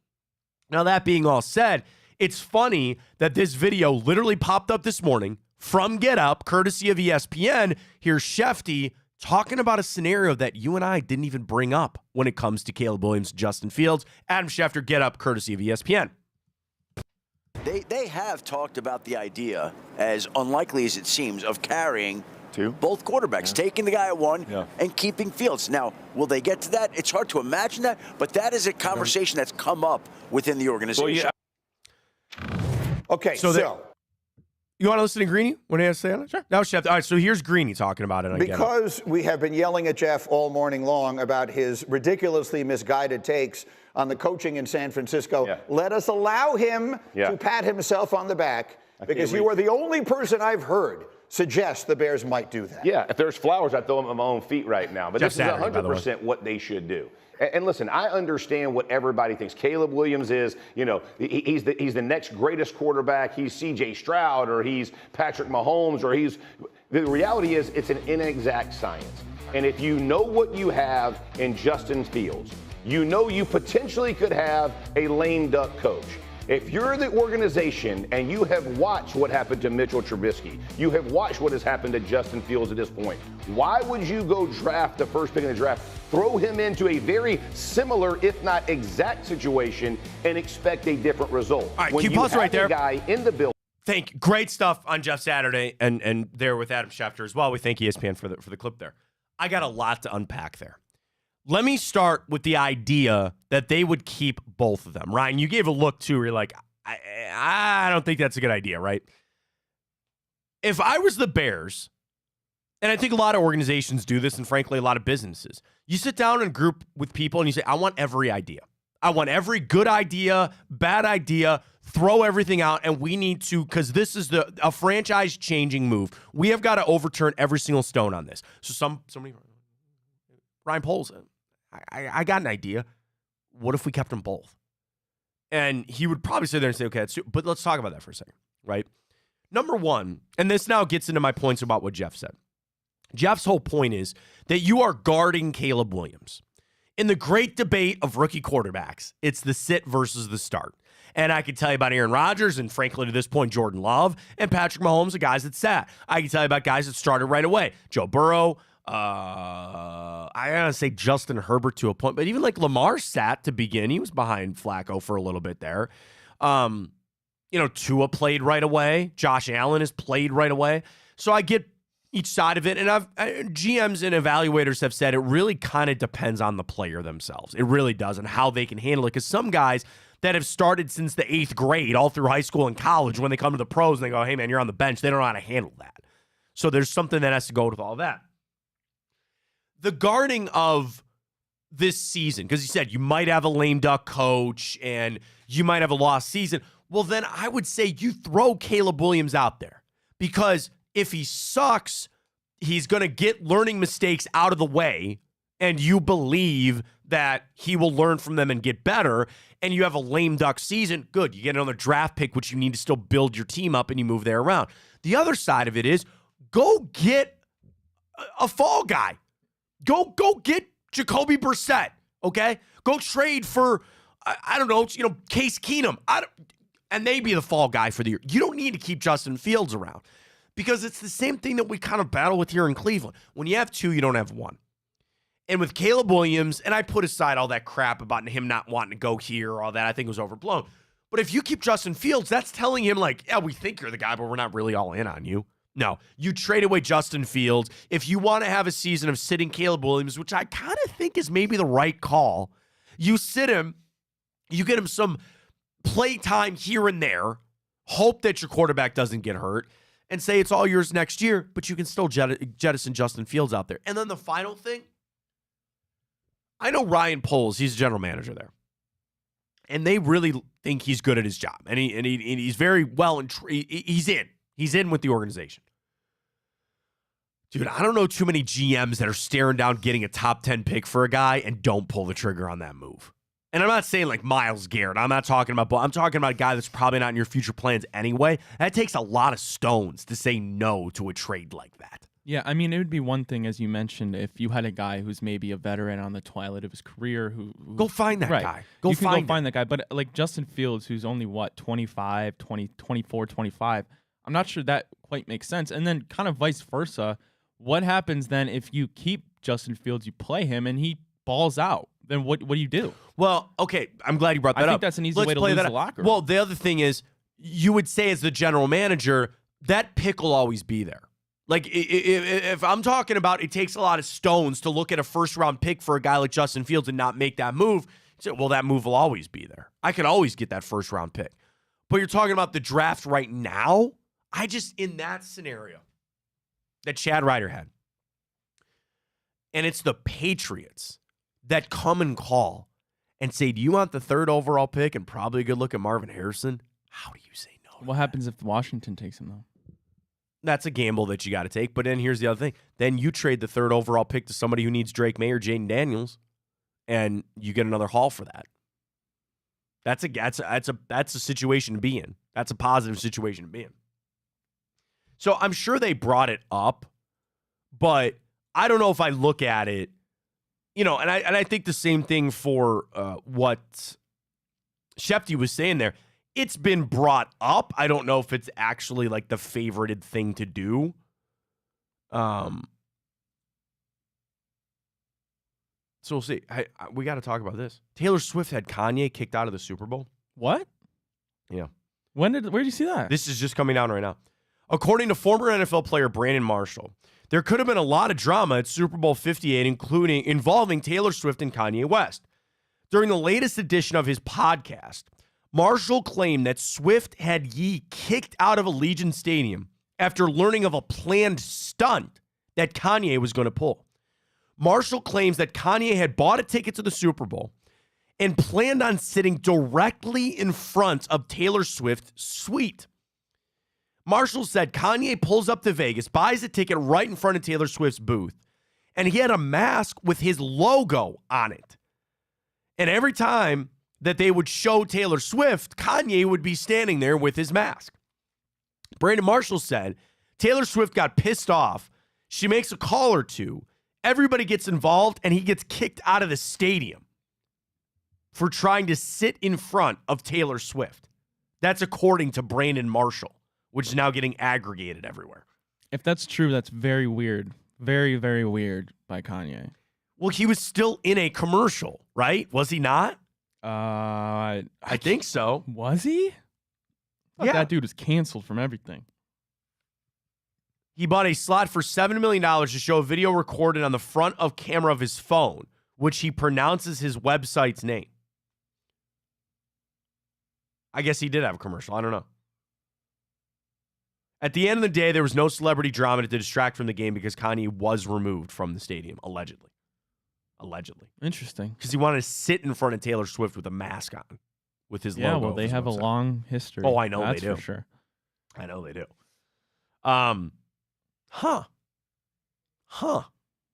Now, that being all said, it's funny that this video literally popped up this morning from Get Up, courtesy of ESPN. Here's Shefty talking about a scenario that you and I didn't even bring up when it comes to Caleb Williams and Justin Fields. Adam Schefter, Get Up, courtesy of ESPN. They have talked about the idea, as unlikely as it seems, of carrying both quarterbacks, taking the guy at 1 and keeping Fields. Now, will they get to that? It's hard to imagine that, but that is a conversation that's come up within the organization. Well, okay, so you want to listen to Greeny? What do you have to say on it? Sure. That was Shefty. All right, so here's Greeny talking about it. Because we have been yelling at Jeff all morning long about his ridiculously misguided takes on the coaching in San Francisco, let us allow him to pat himself on the back, because you are the only person I've heard suggest the Bears might do that. Yeah, if there's flowers, I'd throw them at my own feet right now. But this is 100% what they should do. And listen, I understand what everybody thinks. Caleb Williams is, he's the next greatest quarterback. He's C.J. Stroud, or he's Patrick Mahomes, or the reality is it's an inexact science. And if you know what you have in Justin Fields, you know you potentially could have a lame duck coach. If you're the organization and you have watched what happened to Mitchell Trubisky, you have watched what has happened to Justin Fields at this point, why would you go draft the first pick in the draft, throw him into a very similar, if not exact situation, and expect a different result? All right, can you pause right there? Guy in the building. Thank you. Great stuff on Jeff Saturday and there with Adam Schefter as well. We thank ESPN for the clip there. I got a lot to unpack there. Let me start with the idea that they would keep both of them. Ryan, you gave a look too where you're like, I don't think that's a good idea, right? If I was the Bears, and I think a lot of organizations do this, and frankly, a lot of businesses, you sit down in a group with people and you say, I want every idea. I want every good idea, bad idea, throw everything out, and we need to, because this is a franchise-changing move. We have got to overturn every single stone on this. So somebody, Ryan Poles, I got an idea. What if we kept them both? And he would probably sit there and say, okay, but let's talk about that for a second, right? Number one, and this now gets into my points about what Jeff said. Jeff's whole point is that you are guarding Caleb Williams. In the great debate of rookie quarterbacks, it's the sit versus the start. And I can tell you about Aaron Rodgers and, frankly, to this point, Jordan Love and Patrick Mahomes, the guys that sat. I can tell you about guys that started right away. Joe Burrow, I gotta say Justin Herbert to a point, but even like Lamar sat to begin. He was behind Flacco for a little bit there. Tua played right away. Josh Allen has played right away. So I get each side of it, and GMs and evaluators have said it really kind of depends on the player themselves. It really does, and how they can handle it. Because some guys that have started since the 8th grade, all through high school and college, when they come to the pros and they go, hey, man, you're on the bench, they don't know how to handle that. So there's something that has to go with all that. The guarding of this season, because you said you might have a lame duck coach and you might have a lost season. Well, then I would say you throw Caleb Williams out there, because if he sucks, he's going to get learning mistakes out of the way, and you believe that he will learn from them and get better, and you have a lame duck season, good. You get another draft pick, which you need to still build your team up, and you move there around. The other side of it is go get a fall guy. Go get Jacoby Brissett, okay? Go trade for, I don't know, Case Keenum. And they be the fall guy for the year. You don't need to keep Justin Fields around, because it's the same thing that we kind of battle with here in Cleveland. When you have two, you don't have one. And with Caleb Williams, and I put aside all that crap about him not wanting to go here, all that, I think was overblown. But if you keep Justin Fields, that's telling him like, yeah, we think you're the guy, but we're not really all in on you. No, you trade away Justin Fields. If you want to have a season of sitting Caleb Williams, which I kind of think is maybe the right call, you sit him, you get him some play time here and there, hope that your quarterback doesn't get hurt, and say it's all yours next year, but you can still jettison Justin Fields out there. And then the final thing, I know Ryan Poles, he's general manager there, and they really think he's good at his job, and he's very well, and he's in with the organization. Dude, I don't know too many GMs that are staring down getting a top 10 pick for a guy and don't pull the trigger on that move. And I'm not saying like Myles Garrett. I'm talking about a guy that's probably not in your future plans anyway. That takes a lot of stones to say no to a trade like that. Yeah, I mean, it would be one thing, as you mentioned, if you had a guy who's maybe a veteran on the twilight of his career who go find that guy. Go find that guy. But like Justin Fields, who's only, 24, 25, I'm not sure that quite makes sense. And then kind of vice versa, what happens then if you keep Justin Fields, you play him, and he balls out? Then what do you do? Well, okay, I'm glad you brought that up. I think that's an easy way to lose the locker room. Well, the other thing is, you would say as the general manager, that pick will always be there. Like, if I'm talking about it takes a lot of stones to look at a first-round pick for a guy like Justin Fields and not make that move, so, well, that move will always be there. I could always get that first-round pick. But you're talking about the draft right now? In that scenario that Chad Ryder had, and it's the Patriots that come and call and say, do you want the 3rd overall pick and probably a good look at Marvin Harrison? How do you say no? What happens if Washington takes him, though? That's a gamble that you got to take. But then here's the other thing. Then you trade the 3rd overall pick to somebody who needs Drake May or Jaden Daniels, and you get another haul for that. That's a situation to be in. That's a positive situation to be in. So I'm sure they brought it up, but I don't know if I look at it, and I think the same thing for what Shefty was saying there. It's been brought up. I don't know if it's actually like the favorited thing to do. So we'll see. We got to talk about this. Taylor Swift had Kanye kicked out of the Super Bowl. What? Yeah. Where did you see that? This is just coming out right now. According to former NFL player Brandon Marshall, there could have been a lot of drama at Super Bowl 58, involving Taylor Swift and Kanye West. During the latest edition of his podcast, Marshall claimed that Swift had Ye kicked out of Allegiant Stadium after learning of a planned stunt that Kanye was going to pull. Marshall claims that Kanye had bought a ticket to the Super Bowl and planned on sitting directly in front of Taylor Swift's suite. Marshall said Kanye pulls up to Vegas, buys a ticket right in front of Taylor Swift's booth, and he had a mask with his logo on it. And every time that they would show Taylor Swift, Kanye would be standing there with his mask. Brandon Marshall said Taylor Swift got pissed off. She makes a call or two, Everybody gets involved, and he gets kicked out of the stadium for trying to sit in front of Taylor Swift. That's according to Brandon Marshall, which is now getting aggregated everywhere. If that's true, that's very weird. Very, very weird by Kanye. Well, he was still in a commercial, right? Was he not? I think so. Was he? Yeah. That dude was canceled from everything. He bought a slot for $7 million to show a video recorded on the front of camera of his phone, which he pronounces his website's name. I guess he did have a commercial. I don't know. At the end of the day, there was no celebrity drama to distract from the game because Kanye was removed from the stadium, allegedly. Allegedly. Interesting. Because he wanted to sit in front of Taylor Swift with a mask on, with his logo. Yeah, well, they have website. a long history. Oh, I know That's they do. for sure. I know they do.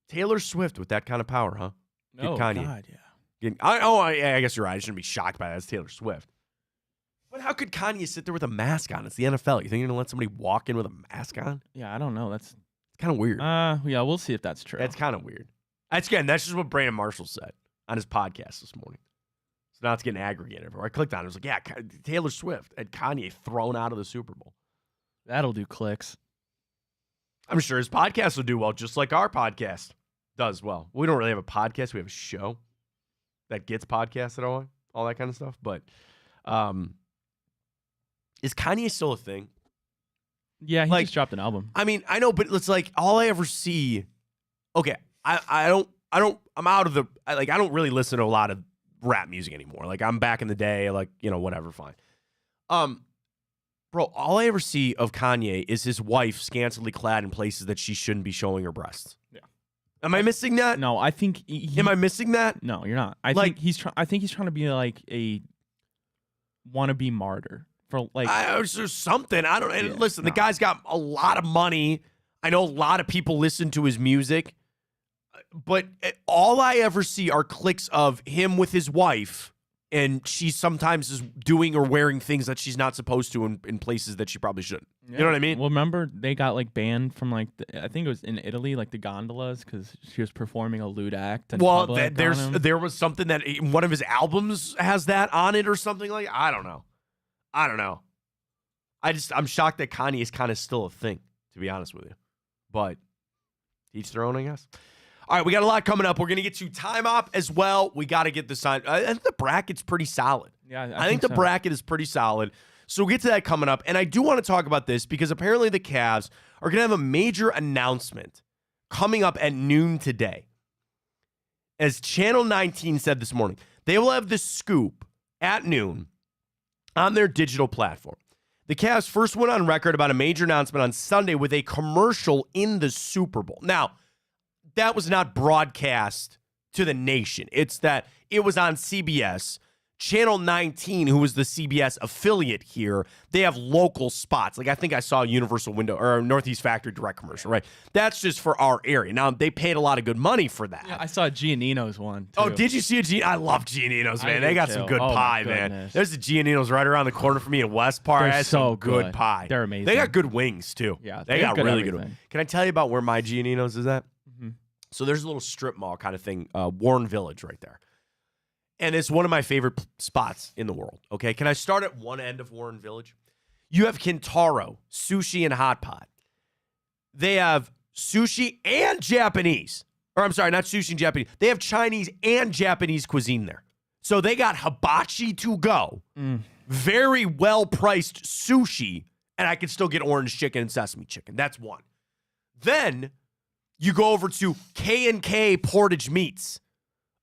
Taylor Swift with that kind of power, huh? Get Oh, Kanye. God, yeah. I guess you're right. I shouldn't be shocked by that. It's Taylor Swift. But how could Kanye sit there with a mask on? It's the NFL. You think you're going to let somebody walk in with a mask on? Yeah, I don't know. That's kind of weird. Yeah, we'll see if that's true. That's kind of weird. That's just what Brandon Marshall said on his podcast this morning. So now it's getting aggregated everywhere. I clicked on it. I was like, yeah, Taylor Swift and Kanye thrown out of the Super Bowl. That'll do clicks. I'm sure his podcast will do well, just like our podcast does well. We don't really have a podcast. We have a show that gets podcasted all that kind of stuff. But is Kanye still a thing? Yeah, he just dropped an album. I mean, I know, but it's like all I ever see. Okay, I don't. I'm out of the. I don't really listen to a lot of rap music anymore. Like I'm back in the day. Like whatever, fine. Bro, all I ever see of Kanye is his wife scantily clad in places that she shouldn't be showing her breasts. Yeah. Am I missing that? No, I think. Am I missing that? No, you're not. I think he's trying to be like a wannabe martyr for like. There's something I don't. And listen, the guy's got a lot of money. I know a lot of people listen to his music, but all I ever see are clips of him with his wife. And she sometimes is doing or wearing things that she's not supposed to in places that she probably shouldn't. Yeah. You know what I mean? Well, remember they got like banned from like I think it was in Italy, like the gondolas, because she was performing a lewd act. Well, there was something that one of his albums has that on it or something like. I don't know. I'm shocked that Kanye is kind of still a thing, to be honest with you. But each their own, I guess. All right, we got a lot coming up. We're going to get to time op as well. We got to get this on. I think the bracket's pretty solid. Yeah, I think the bracket is pretty solid. So we'll get to that coming up. And I do want to talk about this because apparently the Cavs are going to have a major announcement coming up at noon today. As Channel 19 said this morning, they will have the scoop at noon on their digital platform. The Cavs first went on record about a major announcement on Sunday with a commercial in the Super Bowl. Now, that was not broadcast to the nation. It's that it was on CBS. Channel 19, who was the CBS affiliate here, they have local spots. Like I think I saw a Universal Window or Northeast Factory direct commercial, right? That's just for our area. Now, they paid a lot of good money for that. Yeah, I saw Giannino's one, too. Oh, did you see I love Giannino's, man. They got some good pie, man. There's the Giannino's right around the corner for me in West Park. They're so good pie. They're amazing. They got good wings, too. Yeah, they got really good everything. wings. Can I tell you about where my Giannino's is at? So there's a little strip mall kind of thing, Warren Village right there. And it's one of my favorite spots in the world, okay? Can I start at one end of Warren Village? You have Kintaro, sushi and hot pot. They have sushi and Japanese. Or I'm sorry, not sushi and Japanese. They have Chinese and Japanese cuisine there. So they got hibachi to go. Very well-priced sushi, and I can still get orange chicken and sesame chicken. That's one. Then you go over to K&K Portage Meats,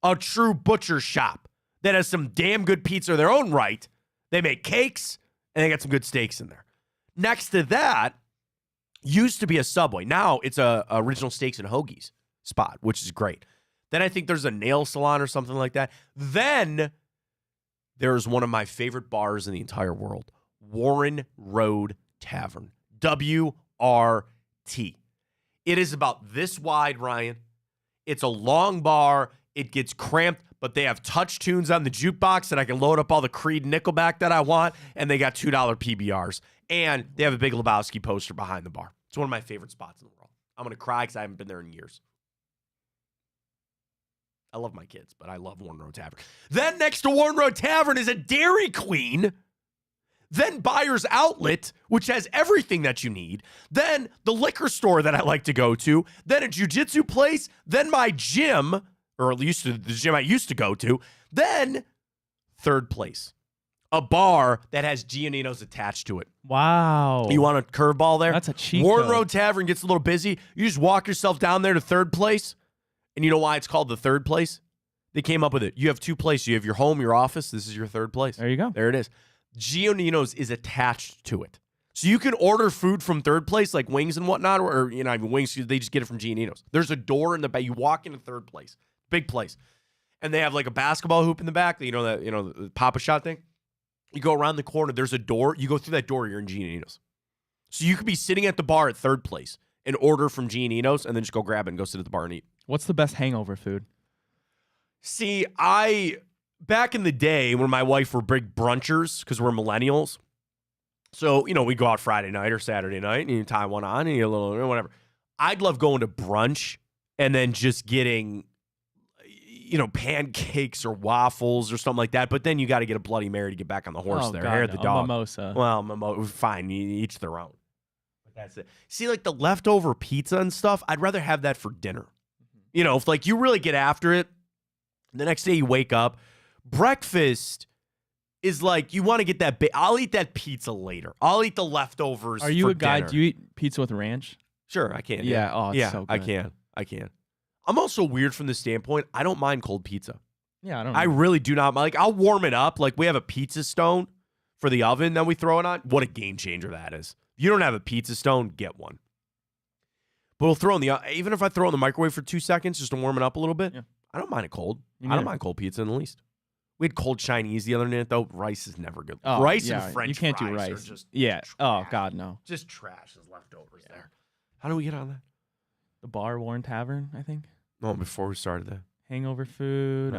a true butcher shop that has some damn good pizza of their own right. They make cakes, and they got some good steaks in there. Next to that, used to be a Subway. Now it's a Original Steaks and Hoagies spot, which is great. Then I think there's a nail salon or something like that. Then there's one of my favorite bars in the entire world, Warren Road Tavern, WRT. It is about this wide, Ryan. It's a long bar. It gets cramped, but they have touch tunes on the jukebox that I can load up all the Creed and Nickelback that I want, and they got $2 PBRs. And they have a Big Lebowski poster behind the bar. It's one of my favorite spots in the world. I'm going to cry because I haven't been there in years. I love my kids, but I love Warren Road Tavern. Then next to Warren Road Tavern is a Dairy Queen. Then Buyer's Outlet, which has everything that you need. Then the liquor store that I like to go to. Then a jiu-jitsu place. Then my gym, or at least the gym I used to go to. Then third place, a bar that has Giannino's attached to it. Wow. You want a curveball there? That's a cheat Warren code. Road Tavern gets a little busy. You just walk yourself down there to third place. And you know why it's called the third place? They came up with it. You have two places. You have your home, your office. This is your third place. There you go. There it is. Giannino's is attached to it. So you can order food from third place, like wings and whatnot, or wings, they just get it from Giannino's. There's a door in the back. You walk into third place. Big place. And they have like a basketball hoop in the back, the Papa Shot thing. You go around the corner, there's a door. You go through that door, you're in Giannino's. So you could be sitting at the bar at third place and order from Giannino's and then just go grab it and go sit at the bar and eat. What's the best hangover food? See, back in the day when my wife were big brunchers, because we're millennials, so, we go out Friday night or Saturday night and you tie one on and you a little, whatever. I'd love going to brunch and then just getting, pancakes or waffles or something like that. But then you got to get a Bloody Mary to get back on the horse there. God, Hair the dog. Mimosa. Well, fine. Each their own. But that's it. See, like the leftover pizza and stuff, I'd rather have that for dinner. If like you really get after it, the next day you wake up, breakfast is like you want to get that. I'll eat that pizza later. I'll eat the leftovers. Are you for a guy? dinner. Do you eat pizza with ranch? Sure, I can. Yeah. Oh, it's so good. I can. I'm also weird from the standpoint. I don't mind cold pizza. Yeah, I really do not. Like I'll warm it up. Like we have a pizza stone for the oven that we throw it on. What a game changer that is. If you don't have a pizza stone, get one. But we'll throw in even if I throw it in the microwave for 2 seconds just to warm it up a little bit. Yeah. I don't mind it cold. I don't mind cold pizza in the least. We had cold Chinese the other night though. Rice is never good. Oh, rice yeah, and French you can't fries do rice. are just yeah. trash. Oh God, no. Just trash as leftovers there. How do we get on that? The bar, Warren Tavern, I think. No, before we started that. Hangover food.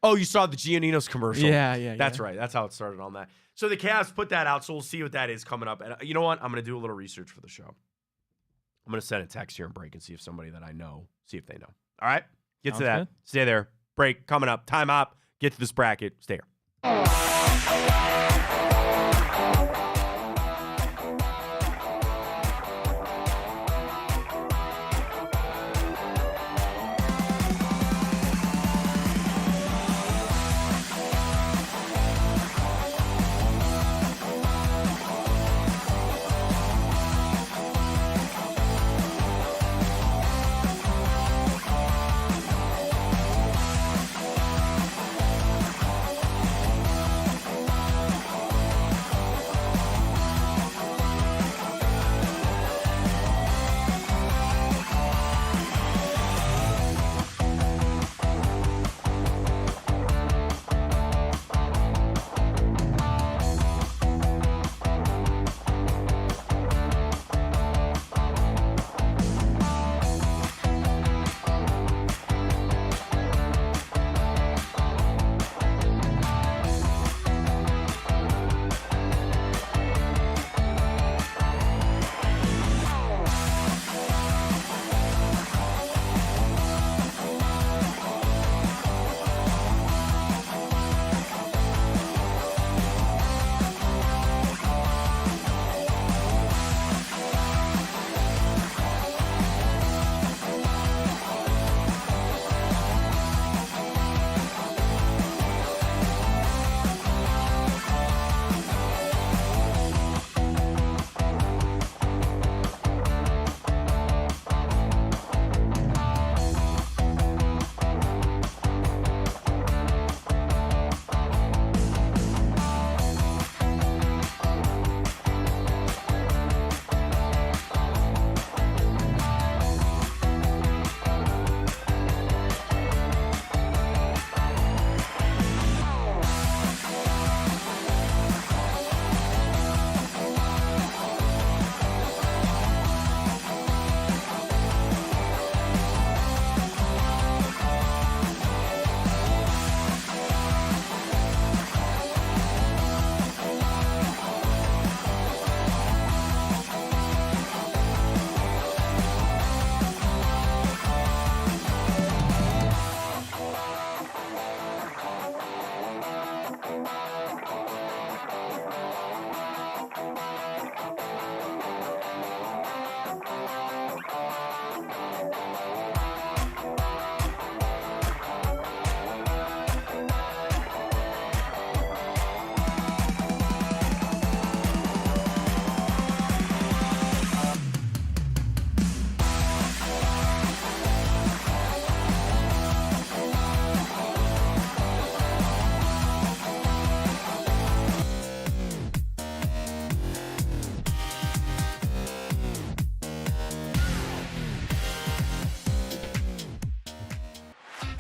Oh, you saw the Giannino's commercial. Yeah. That's right. That's how it started on that. So the Cavs put that out, so we'll see what that is coming up. And you know what? I'm going to do a little research for the show. I'm going to send a text here and break and see if somebody that I know, see if they know. All right? Get to that. Good. Stay there. Break coming up. Time up. Get to this bracket. Stay here.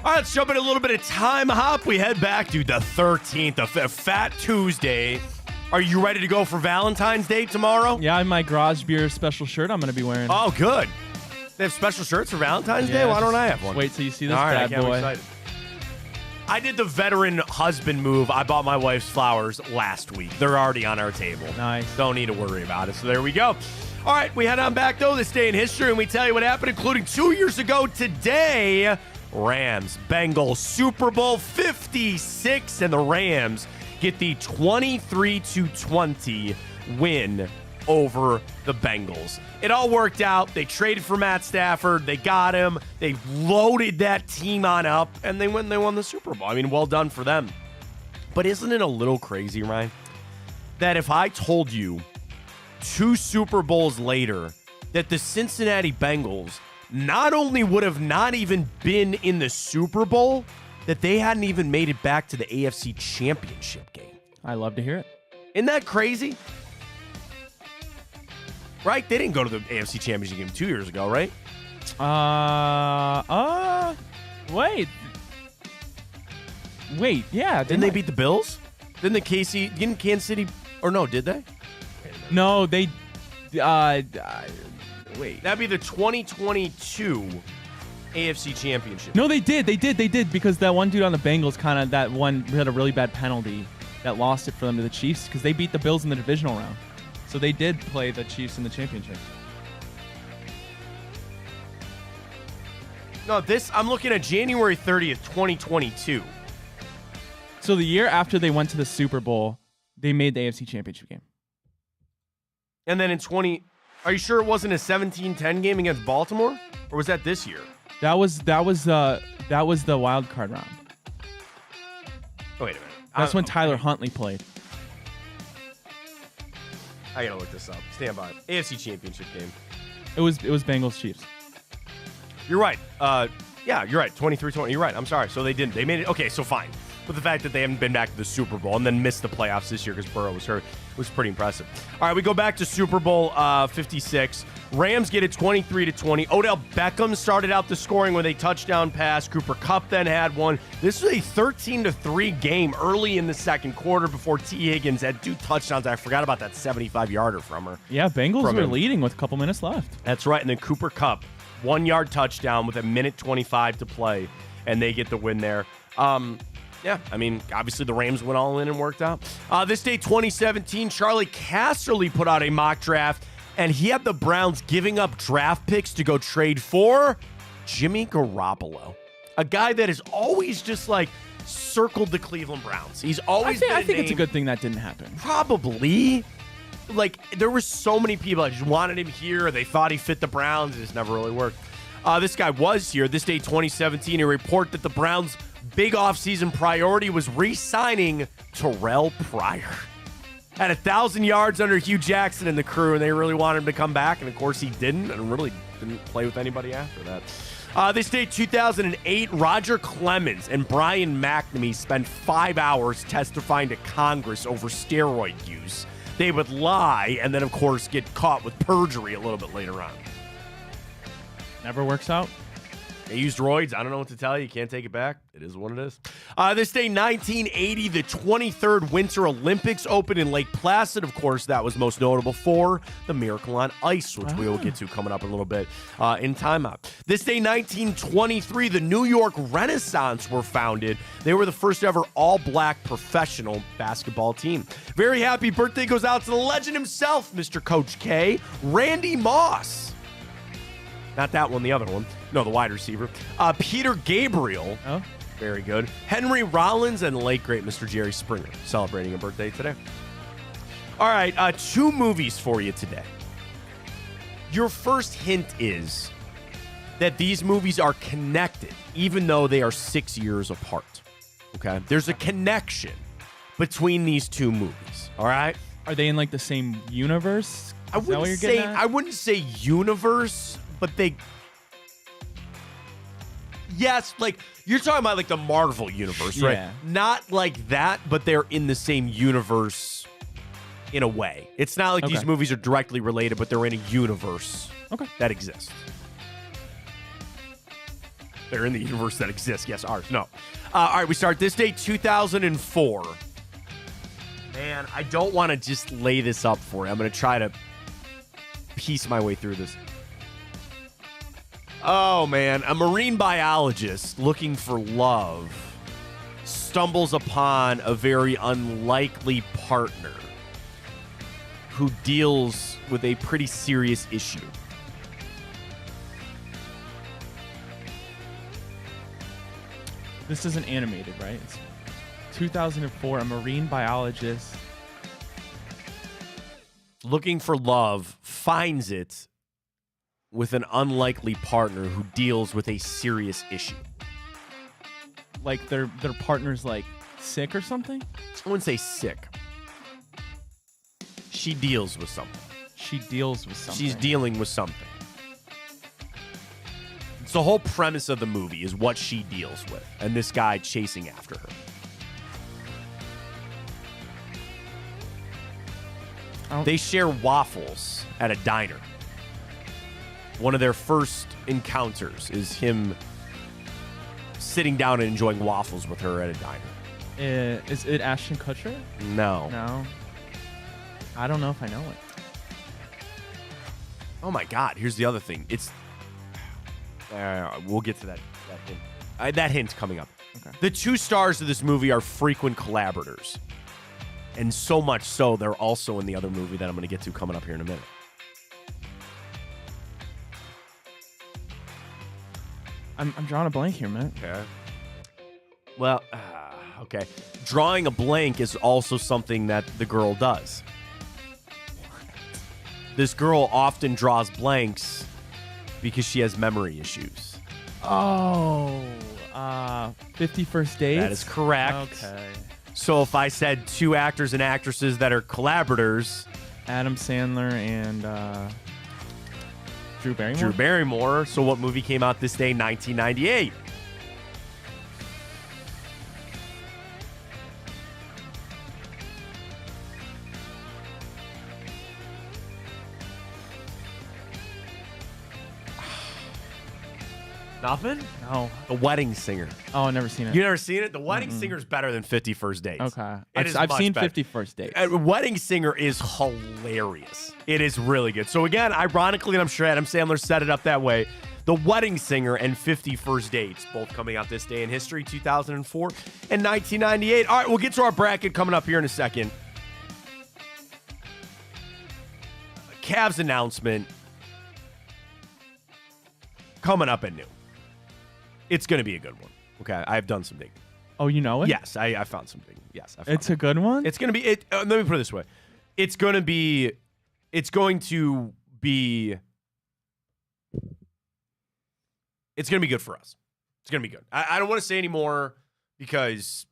All right, let's jump in a little bit of time hop. We head back to the 13th of Fat Tuesday. Are you ready to go for Valentine's Day tomorrow? Yeah, I have my garage beer special shirt I'm going to be wearing. Oh, good. They have special shirts for Valentine's Day? Why don't I have one? Wait till you see this All right, bad boy. I'm excited. I did the veteran husband move. I bought my wife's flowers last week. They're already on our table. Nice. Don't need to worry about it. So there we go. All right, we head on back, though, this day in history, and we tell you what happened, including 2 years ago today. Rams, Bengals, Super Bowl 56, and the Rams get the 23-20 win over the Bengals. It all worked out. They traded for Matt Stafford. They got him. They loaded that team on up, and they won the Super Bowl. I mean, well done for them. But isn't it a little crazy, Ryan, that if I told you 2 Super Bowls later that the Cincinnati Bengals not only would have not even been in the Super Bowl, that they hadn't even made it back to the AFC Championship game? I love to hear it. Isn't that crazy? Right? They didn't go to the AFC Championship game 2 years ago, right? Wait, yeah. Didn't they beat the Bills? Didn't Kansas City, or no, did they? No, they, Wait. That'd be the 2022 AFC Championship. No, they did, because that one dude on the Bengals had a really bad penalty that lost it for them to the Chiefs, because they beat the Bills in the divisional round. So they did play the Chiefs in the championship. No, I'm looking at January 30th, 2022. So the year after they went to the Super Bowl, they made the AFC Championship game. And then are you sure it wasn't a 17-10 game against Baltimore? Or was that this year? That was the wild card round. Oh, wait a minute. That's when Tyler Huntley played. I gotta look this up. Stand by. AFC Championship game. It was Bengals Chiefs. You're right. Yeah, you're right. 23-20. You're right. I'm sorry. So they didn't. They made it. Okay, so fine. But the fact that they haven't been back to the Super Bowl and then missed the playoffs this year because Burrow was hurt was pretty impressive. All right, we go back to Super Bowl 56. Rams get it 23-20. Odell Beckham started out the scoring with a touchdown pass. Cooper Kupp then had one. This was a 13-3 game early in the second quarter before T. Higgins had 2 touchdowns. I forgot about that 75-yarder from her. Yeah, Bengals were leading with a couple minutes left. That's right, and then Cooper Kupp, 1-yard touchdown with 1:25 to play, and they get the win there. Yeah, I mean, obviously the Rams went all in and worked out. This day, 2017, Charlie Casserly put out a mock draft, and he had the Browns giving up draft picks to go trade for Jimmy Garoppolo, a guy that has always just like circled the Cleveland Browns. He's always I think it's a good thing that didn't happen. Probably. Like, there were so many people that just wanted him here. They thought he fit the Browns. It just never really worked. This guy was here. This day, 2017, a report that the Browns' big offseason priority was re-signing Terrell Pryor. Had 1,000 yards under Hugh Jackson and the crew, and they really wanted him to come back, and of course he didn't, and really didn't play with anybody after that. This day, 2008, Roger Clemens and Brian McNamee spent 5 hours testifying to Congress over steroid use. They would lie and then, of course, get caught with perjury a little bit later on. Never works out. They used roids. I don't know what to tell you. You can't take it back. It is what it is. This day, 1980, the 23rd Winter Olympics opened in Lake Placid. Of course, that was most notable for the Miracle on Ice, which we will get to coming up in a little bit in timeout. This day, 1923, the New York Renaissance were founded. They were the first ever all-black professional basketball team. Very happy birthday goes out to the legend himself, Mr. Coach K, Randy Moss. Not that one, the other one. No, the wide receiver. Peter Gabriel. Oh. Very good. Henry Rollins and late great Mr. Jerry Springer celebrating a birthday today. All right, 2 movies for you today. Your first hint is that these movies are connected, even though they are 6 years apart. Okay? There's a connection between these 2 movies. All right? Are they in like the same universe? I wouldn't say universe, but they... Yes, like, you're talking about, like, the Marvel universe, right? Yeah. Not like that, but they're in the same universe in a way. It's not like these movies are directly related, but they're in a universe that exists. They're in the universe that exists. Yes, ours. No. All right, we start this day, 2004. Man, I don't want to just lay this up for you. I'm going to try to piece my way through this. Oh, man. A marine biologist looking for love stumbles upon a very unlikely partner who deals with a pretty serious issue. This isn't animated, right? It's 2004, a marine biologist looking for love finds it with an unlikely partner who deals with a serious issue. Like their partner's like sick or something? I wouldn't say sick. She deals with something. She deals with something. She's dealing with something. It's the whole premise of the movie is what she deals with, and this guy chasing after her. They share waffles at a diner. One of their first encounters is him sitting down and enjoying waffles with her at a diner. Is it Ashton Kutcher? No. No. I don't know if I know it. Oh my God! Here's the other thing. It's we'll get to that hint. That hint's coming up. Okay. The two stars of this movie are frequent collaborators, and so much so they're also in the other movie that I'm going to get to coming up here in a minute. I'm drawing a blank here, man. Okay. Well, okay. Drawing a blank is also something that the girl does. This girl often draws blanks because she has memory issues. Oh, 50 First Dates? That is correct. Okay. So if I said two actors and actresses that are collaborators, Adam Sandler and Drew Barrymore? Drew Barrymore. So what movie came out this day, 1998? Nothing? No. The Wedding Singer. Oh, I've never seen it. You never seen it? The Wedding Singer is better than 50 First Dates. Okay. It is I've much seen better. 50 First Dates. Wedding Singer is hilarious. It is really good. So again, ironically, and I'm sure Adam Sandler set it up that way, The Wedding Singer and 50 First Dates, both coming out this day in history, 2004 and 1998. All right, we'll get to our bracket coming up here in a second. Cavs announcement coming up at noon. It's going to be a good one. Okay, I've done some digging. Oh, you know it? Yes, I found some digging. Yes, I found It's a good one? It's going to be. Let me put it this way. It's going to be good for us. It's going to be good. I don't want to say any more because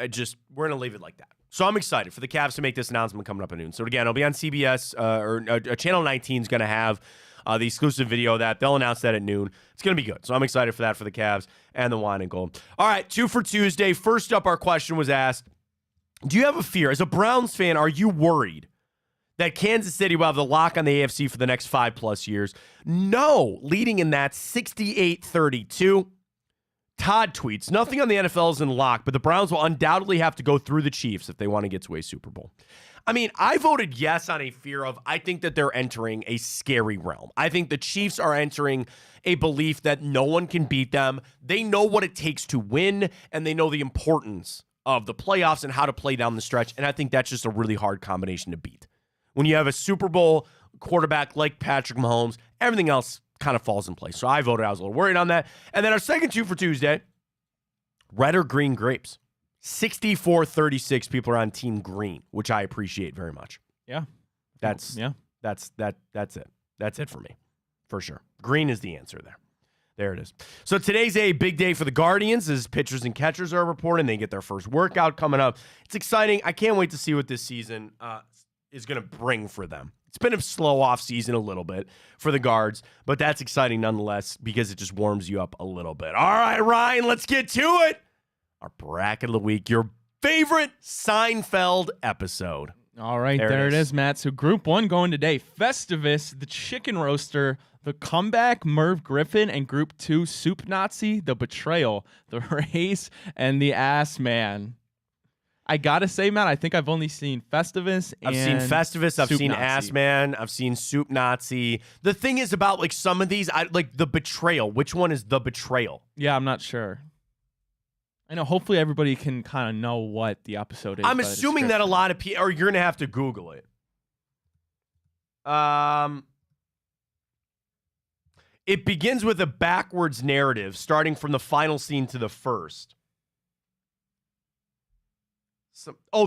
we're going to leave it like that. So I'm excited for the Cavs to make this announcement coming up at noon. So again, it'll be on CBS or Channel 19 is going to have the exclusive video of that. They'll announce that at noon. It's going to be good. So I'm excited for that for the Cavs and the wine and gold. All right, 2 for Tuesday. First up, our question was asked, do you have a fear? As a Browns fan, are you worried that Kansas City will have the lock on the AFC for the next 5+ years? No. Leading in that 68-32. Todd tweets, nothing on the NFL is in lock, but the Browns will undoubtedly have to go through the Chiefs if they want to get to a Super Bowl. I mean, I voted yes on a fear of, I think that they're entering a scary realm. I think the Chiefs are entering a belief that no one can beat them. They know what it takes to win, and they know the importance of the playoffs and how to play down the stretch, and I think that's just a really hard combination to beat. When you have a Super Bowl quarterback like Patrick Mahomes, everything else kind of falls in place. So I voted. I was a little worried on that. And then our second 2 for Tuesday, red or green grapes. 64-36 people are on team green, which I appreciate very much. Yeah. That's it. That's it for me, for sure. Green is the answer there. There it is. So today's a big day for the Guardians as pitchers and catchers are reporting. They get their first workout coming up. It's exciting. I can't wait to see what this season is going to bring for them. It's been a slow off season a little bit for the Guards, but that's exciting nonetheless because it just warms you up a little bit. All right, Ryan, let's get to it. Our bracket of the week, your favorite Seinfeld episode. All right, there it is, Matt. So Group 1 going today. Festivus, the Chicken Roaster, the Comeback, Merv Griffin, and Group 2, Soup Nazi, the Betrayal, the Race, and the Ass Man. I gotta say, Matt, I think I've only seen Festivus. I've seen Festivus. I've seen Ass Man. I've seen Soup Nazi. The thing is about like some of these, like the Betrayal. Which one is the Betrayal? Yeah, I'm not sure. I know. Hopefully, everybody can kind of know what the episode is. I'm assuming that a lot of people, or you're gonna have to Google it. It begins with a backwards narrative, starting from the final scene to the first.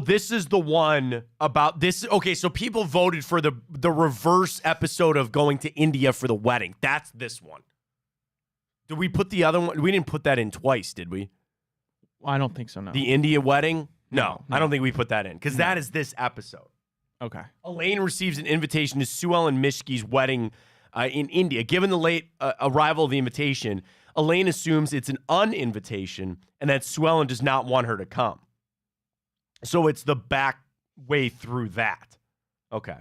This is the one about this. Okay, so people voted for the reverse episode of going to India for the wedding. That's this one. Did we put the other one? We didn't put that in twice, did we? Well, I don't think so, no. The India wedding? No, I don't think we put that in because that is this episode. Okay. Elaine receives an invitation to Sue Ellen Mishke's wedding in India. Given the late arrival of the invitation, Elaine assumes it's an uninvitation and that Sue Ellen does not want her to come. So it's the back way through that. Okay.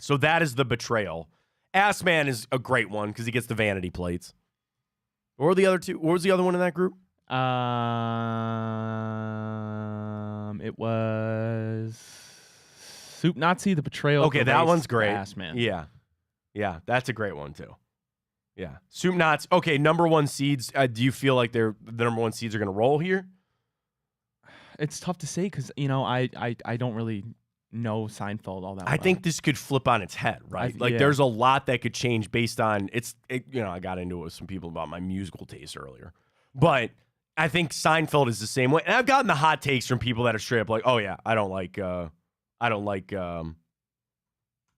So that is the Betrayal. Ass Man is a great one because he gets the vanity plates. What were the other two? What was the other one in that group? It was Soup Nazi, the Betrayal. Okay, that one's great. Ass Man. Yeah, that's a great one too. Yeah, Soup Nazi. Okay, number one seeds. Do you feel like the number one seeds are going to roll here? It's tough to say because I don't really know Seinfeld all that well. I think this could flip on its head, right? There's a lot that could change based on I got into it with some people about my musical taste earlier, but I think Seinfeld is the same way. And I've gotten the hot takes from people that are straight up like, "Oh yeah, I don't like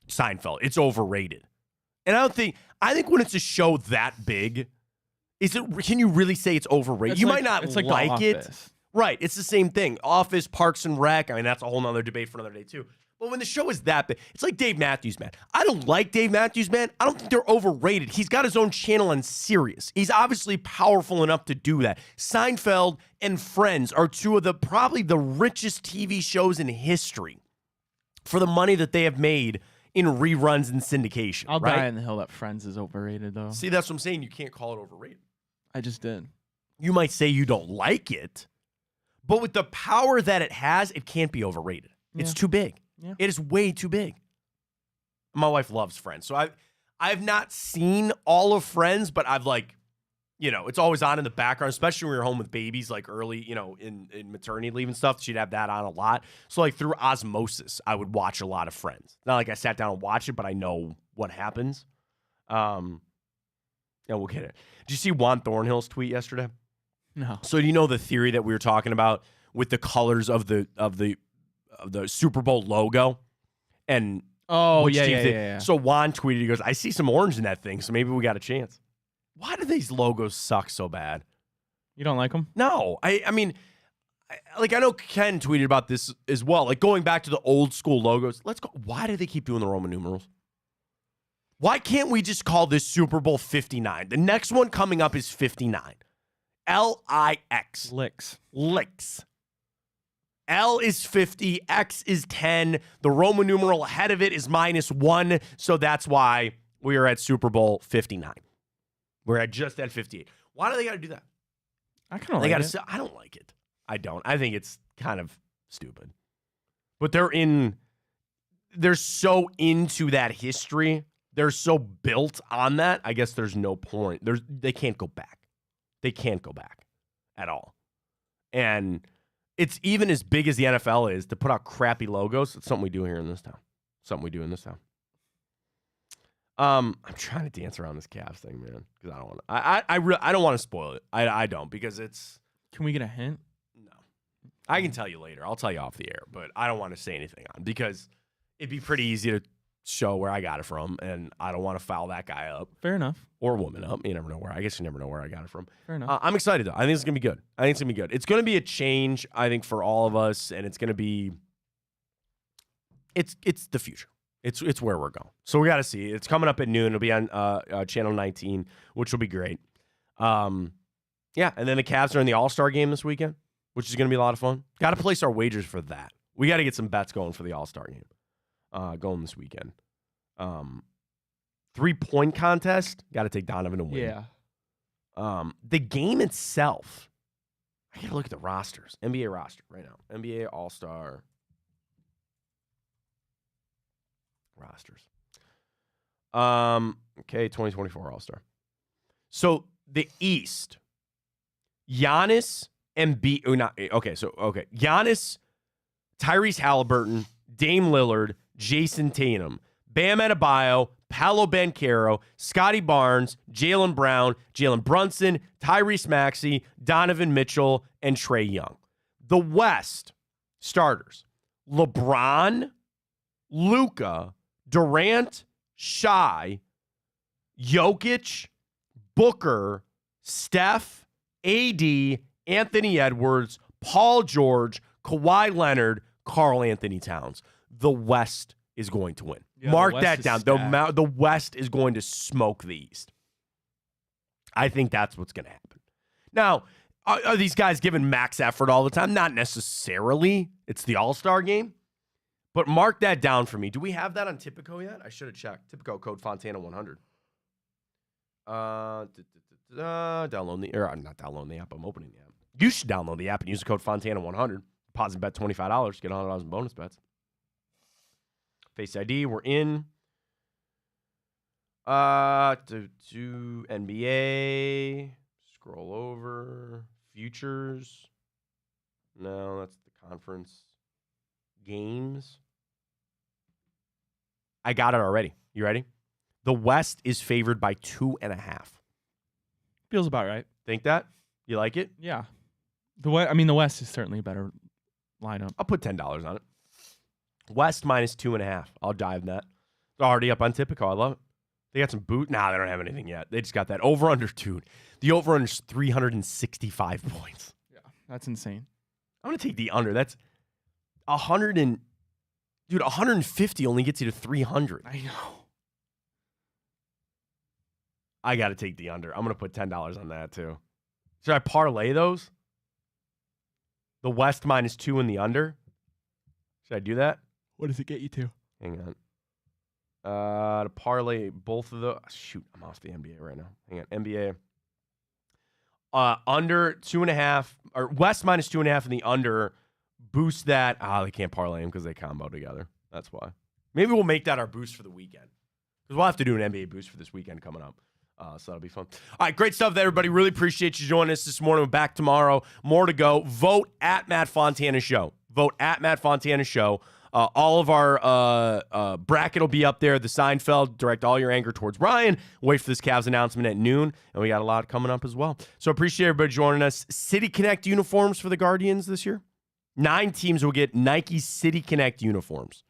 Seinfeld. It's overrated." And I think when it's a show that big, can you really say it's overrated? You might not like it. Right, it's the same thing. Office, Parks and Rec. I mean, that's a whole nother debate for another day too. But when the show is that big, it's like Dave Matthews, man. I don't like Dave Matthews, man. I don't think they're overrated. He's got his own channel on Sirius. He's obviously powerful enough to do that. Seinfeld and Friends are two of probably the richest TV shows in history for the money that they have made in reruns and syndication. I'll die on the hill that Friends is overrated, though. See, that's what I'm saying. You can't call it overrated. I just did. You might say you don't like it. But with the power that it has, it can't be overrated. Yeah. It's too big. Yeah. It is way too big. My wife loves Friends. So I've not seen all of Friends, but I've it's always on in the background, especially when you're home with babies, like early, in maternity leave and stuff. She'd have that on a lot. So through osmosis, I would watch a lot of Friends. Not like I sat down and watched it, but I know what happens. Yeah, we'll get it. Did you see Juan Thornhill's tweet yesterday? No. So do you know the theory that we were talking about with the colors of the Super Bowl logo? And yeah. So Juan tweeted, he goes, "I see some orange in that thing, so maybe we got a chance." Why do these logos suck so bad? You don't like them? No. I mean, I know Ken tweeted about this as well. Like going back to the old school logos. Let's go. Why do they keep doing the Roman numerals? Why can't we just call this Super Bowl 59? The next one coming up is 59. L-I-X. Licks. L is 50. X is 10. The Roman numeral ahead of it is -1. So that's why we are at Super Bowl 59. We're just at 58. Why do they got to do that? I kind of like it. I don't like it. I don't. I think it's kind of stupid. But they're so into that history. They're so built on that. I guess there's no point. They can't go back. They can't go back at all. And it's even as big as the NFL is to put out crappy logos. It's something we do here in this town. I'm trying to dance around this Cavs thing, man, because I don't want to. I don't want to spoil it. I don't, because it's. Can we get a hint? No, I can tell you later. I'll tell you off the air, but I don't want to say anything on, because it'd be pretty easy to show where I got it from, and I don't want to foul that guy up. Fair enough. Or woman up. You never know where. I guess you never know where I got it from. Fair enough. I'm excited though. I think it's gonna be good. It's gonna be a change, I think, for all of us, and it's gonna be. It's the future. It's where we're going. So we got to see. It's coming up at noon. It'll be on Channel 19, which will be great. Yeah, and then the Cavs are in the All-Star game this weekend, which is going to be a lot of fun. Got to place our wagers for that. We got to get some bets going for the All-Star game going this weekend. 3-point contest, got to take Donovan to win. Yeah. The game itself, I got to look at the rosters. NBA roster right now. NBA All-Star rosters. Okay, 2024 All-Star. So the East, Giannis and Giannis, Tyrese Halliburton, Dame Lillard, Jason Tatum, Bam Adebayo, Paolo Banchero, Scotty Barnes, Jaylen Brown, Jalen Brunson, Tyrese Maxey, Donovan Mitchell, and Trae Young. The West starters, LeBron, Luka, Durant, Shai, Jokic, Booker, Steph, AD, Anthony Edwards, Paul George, Kawhi Leonard, Karl Anthony Towns. The West is going to win. Yeah, Mark that down. The West is going to smoke the East. I think that's what's going to happen. Now, are these guys giving max effort all the time? Not necessarily. It's the All-Star game. But mark that down for me. Do we have that on Tipico yet? I should have checked. Tipico code Fontana 100. Not download the app. I'm opening the app. You should download the app and use the code Fontana 100. Deposit bet $25. Get $100 in bonus bets. Face ID. We're in. To NBA. Scroll over. Futures. No, that's the conference. Games. I got it already. You ready? The West is favored by 2.5. Feels about right. Think that? You like it? Yeah. The West is certainly a better lineup. I'll put $10 on it. West minus 2.5. I'll dive that. It's already up on Tipico. I love it. They got some boot. Nah, they don't have anything yet. They just got that over-under, dude. The over-under is 365 points. Yeah, that's insane. I'm going to take the under. That's 150 only gets you to 300. I know. I got to take the under. I'm going to put $10 on that, too. Should I parlay those? The West minus 2 and the under? Should I do that? What does it get you to? Hang on. To parlay both of the... Shoot, I'm off the NBA right now. Hang on. NBA. Under 2.5, or West minus 2.5 and the under, boost that. They can't parlay them because they combo together. That's why. Maybe we'll make that our boost for the weekend. Because we'll have to do an NBA boost for this weekend coming up. So that'll be fun. All right, great stuff there, everybody. Really appreciate you joining us this morning. We're back tomorrow. More to go. Vote at Matt Fontana Show. Vote at Matt Fontana Show. All of our bracket will be up there. The Seinfeld, direct all your anger towards Ryan. Wait for this Cavs announcement at noon. And we got a lot coming up as well. So appreciate everybody joining us. City Connect uniforms for the Guardians this year. 9 teams will get Nike City Connect uniforms.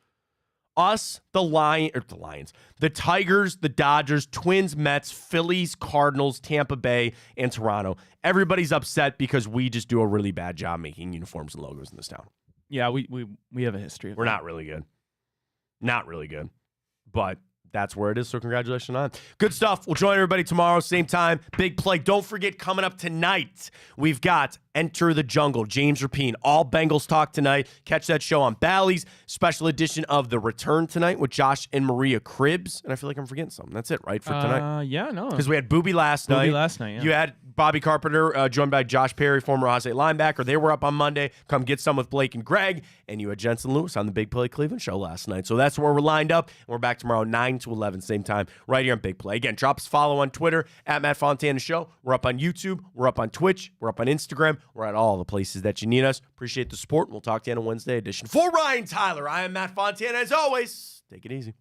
Us, the Lions, the Tigers, the Dodgers, Twins, Mets, Phillies, Cardinals, Tampa Bay, and Toronto. Everybody's upset because we just do a really bad job making uniforms and logos in this town. Yeah, we have a history of We're that. not really good. Not really good. But that's where it is, so congratulations on it. Good stuff. We'll join everybody tomorrow, same time. Big play. Don't forget, coming up tonight, we've got Enter the Jungle, James Rapine, all Bengals talk tonight. Catch that show on Bally's. Special edition of The Return tonight with Josh and Maria Cribbs. And I feel like I'm forgetting something. That's it, right, for tonight? Yeah, no. Because we had Booby last night. Yeah. You had Bobby Carpenter, joined by Josh Perry, former Ohio State linebacker. They were up on Monday. Come get some with Blake and Greg. And you had Jensen Lewis on the Big Play Cleveland show last night. So that's where we're lined up. And we're back tomorrow, 9 to 11, same time, right here on Big Play. Again, drop us a follow on Twitter, at Matt Fontana Show. We're up on YouTube. We're up on Twitch. We're up on Instagram. We're at all the places that you need us. Appreciate the support. And we'll talk to you on a Wednesday edition. For Ryan Tyler, I am Matt Fontana. As always, take it easy.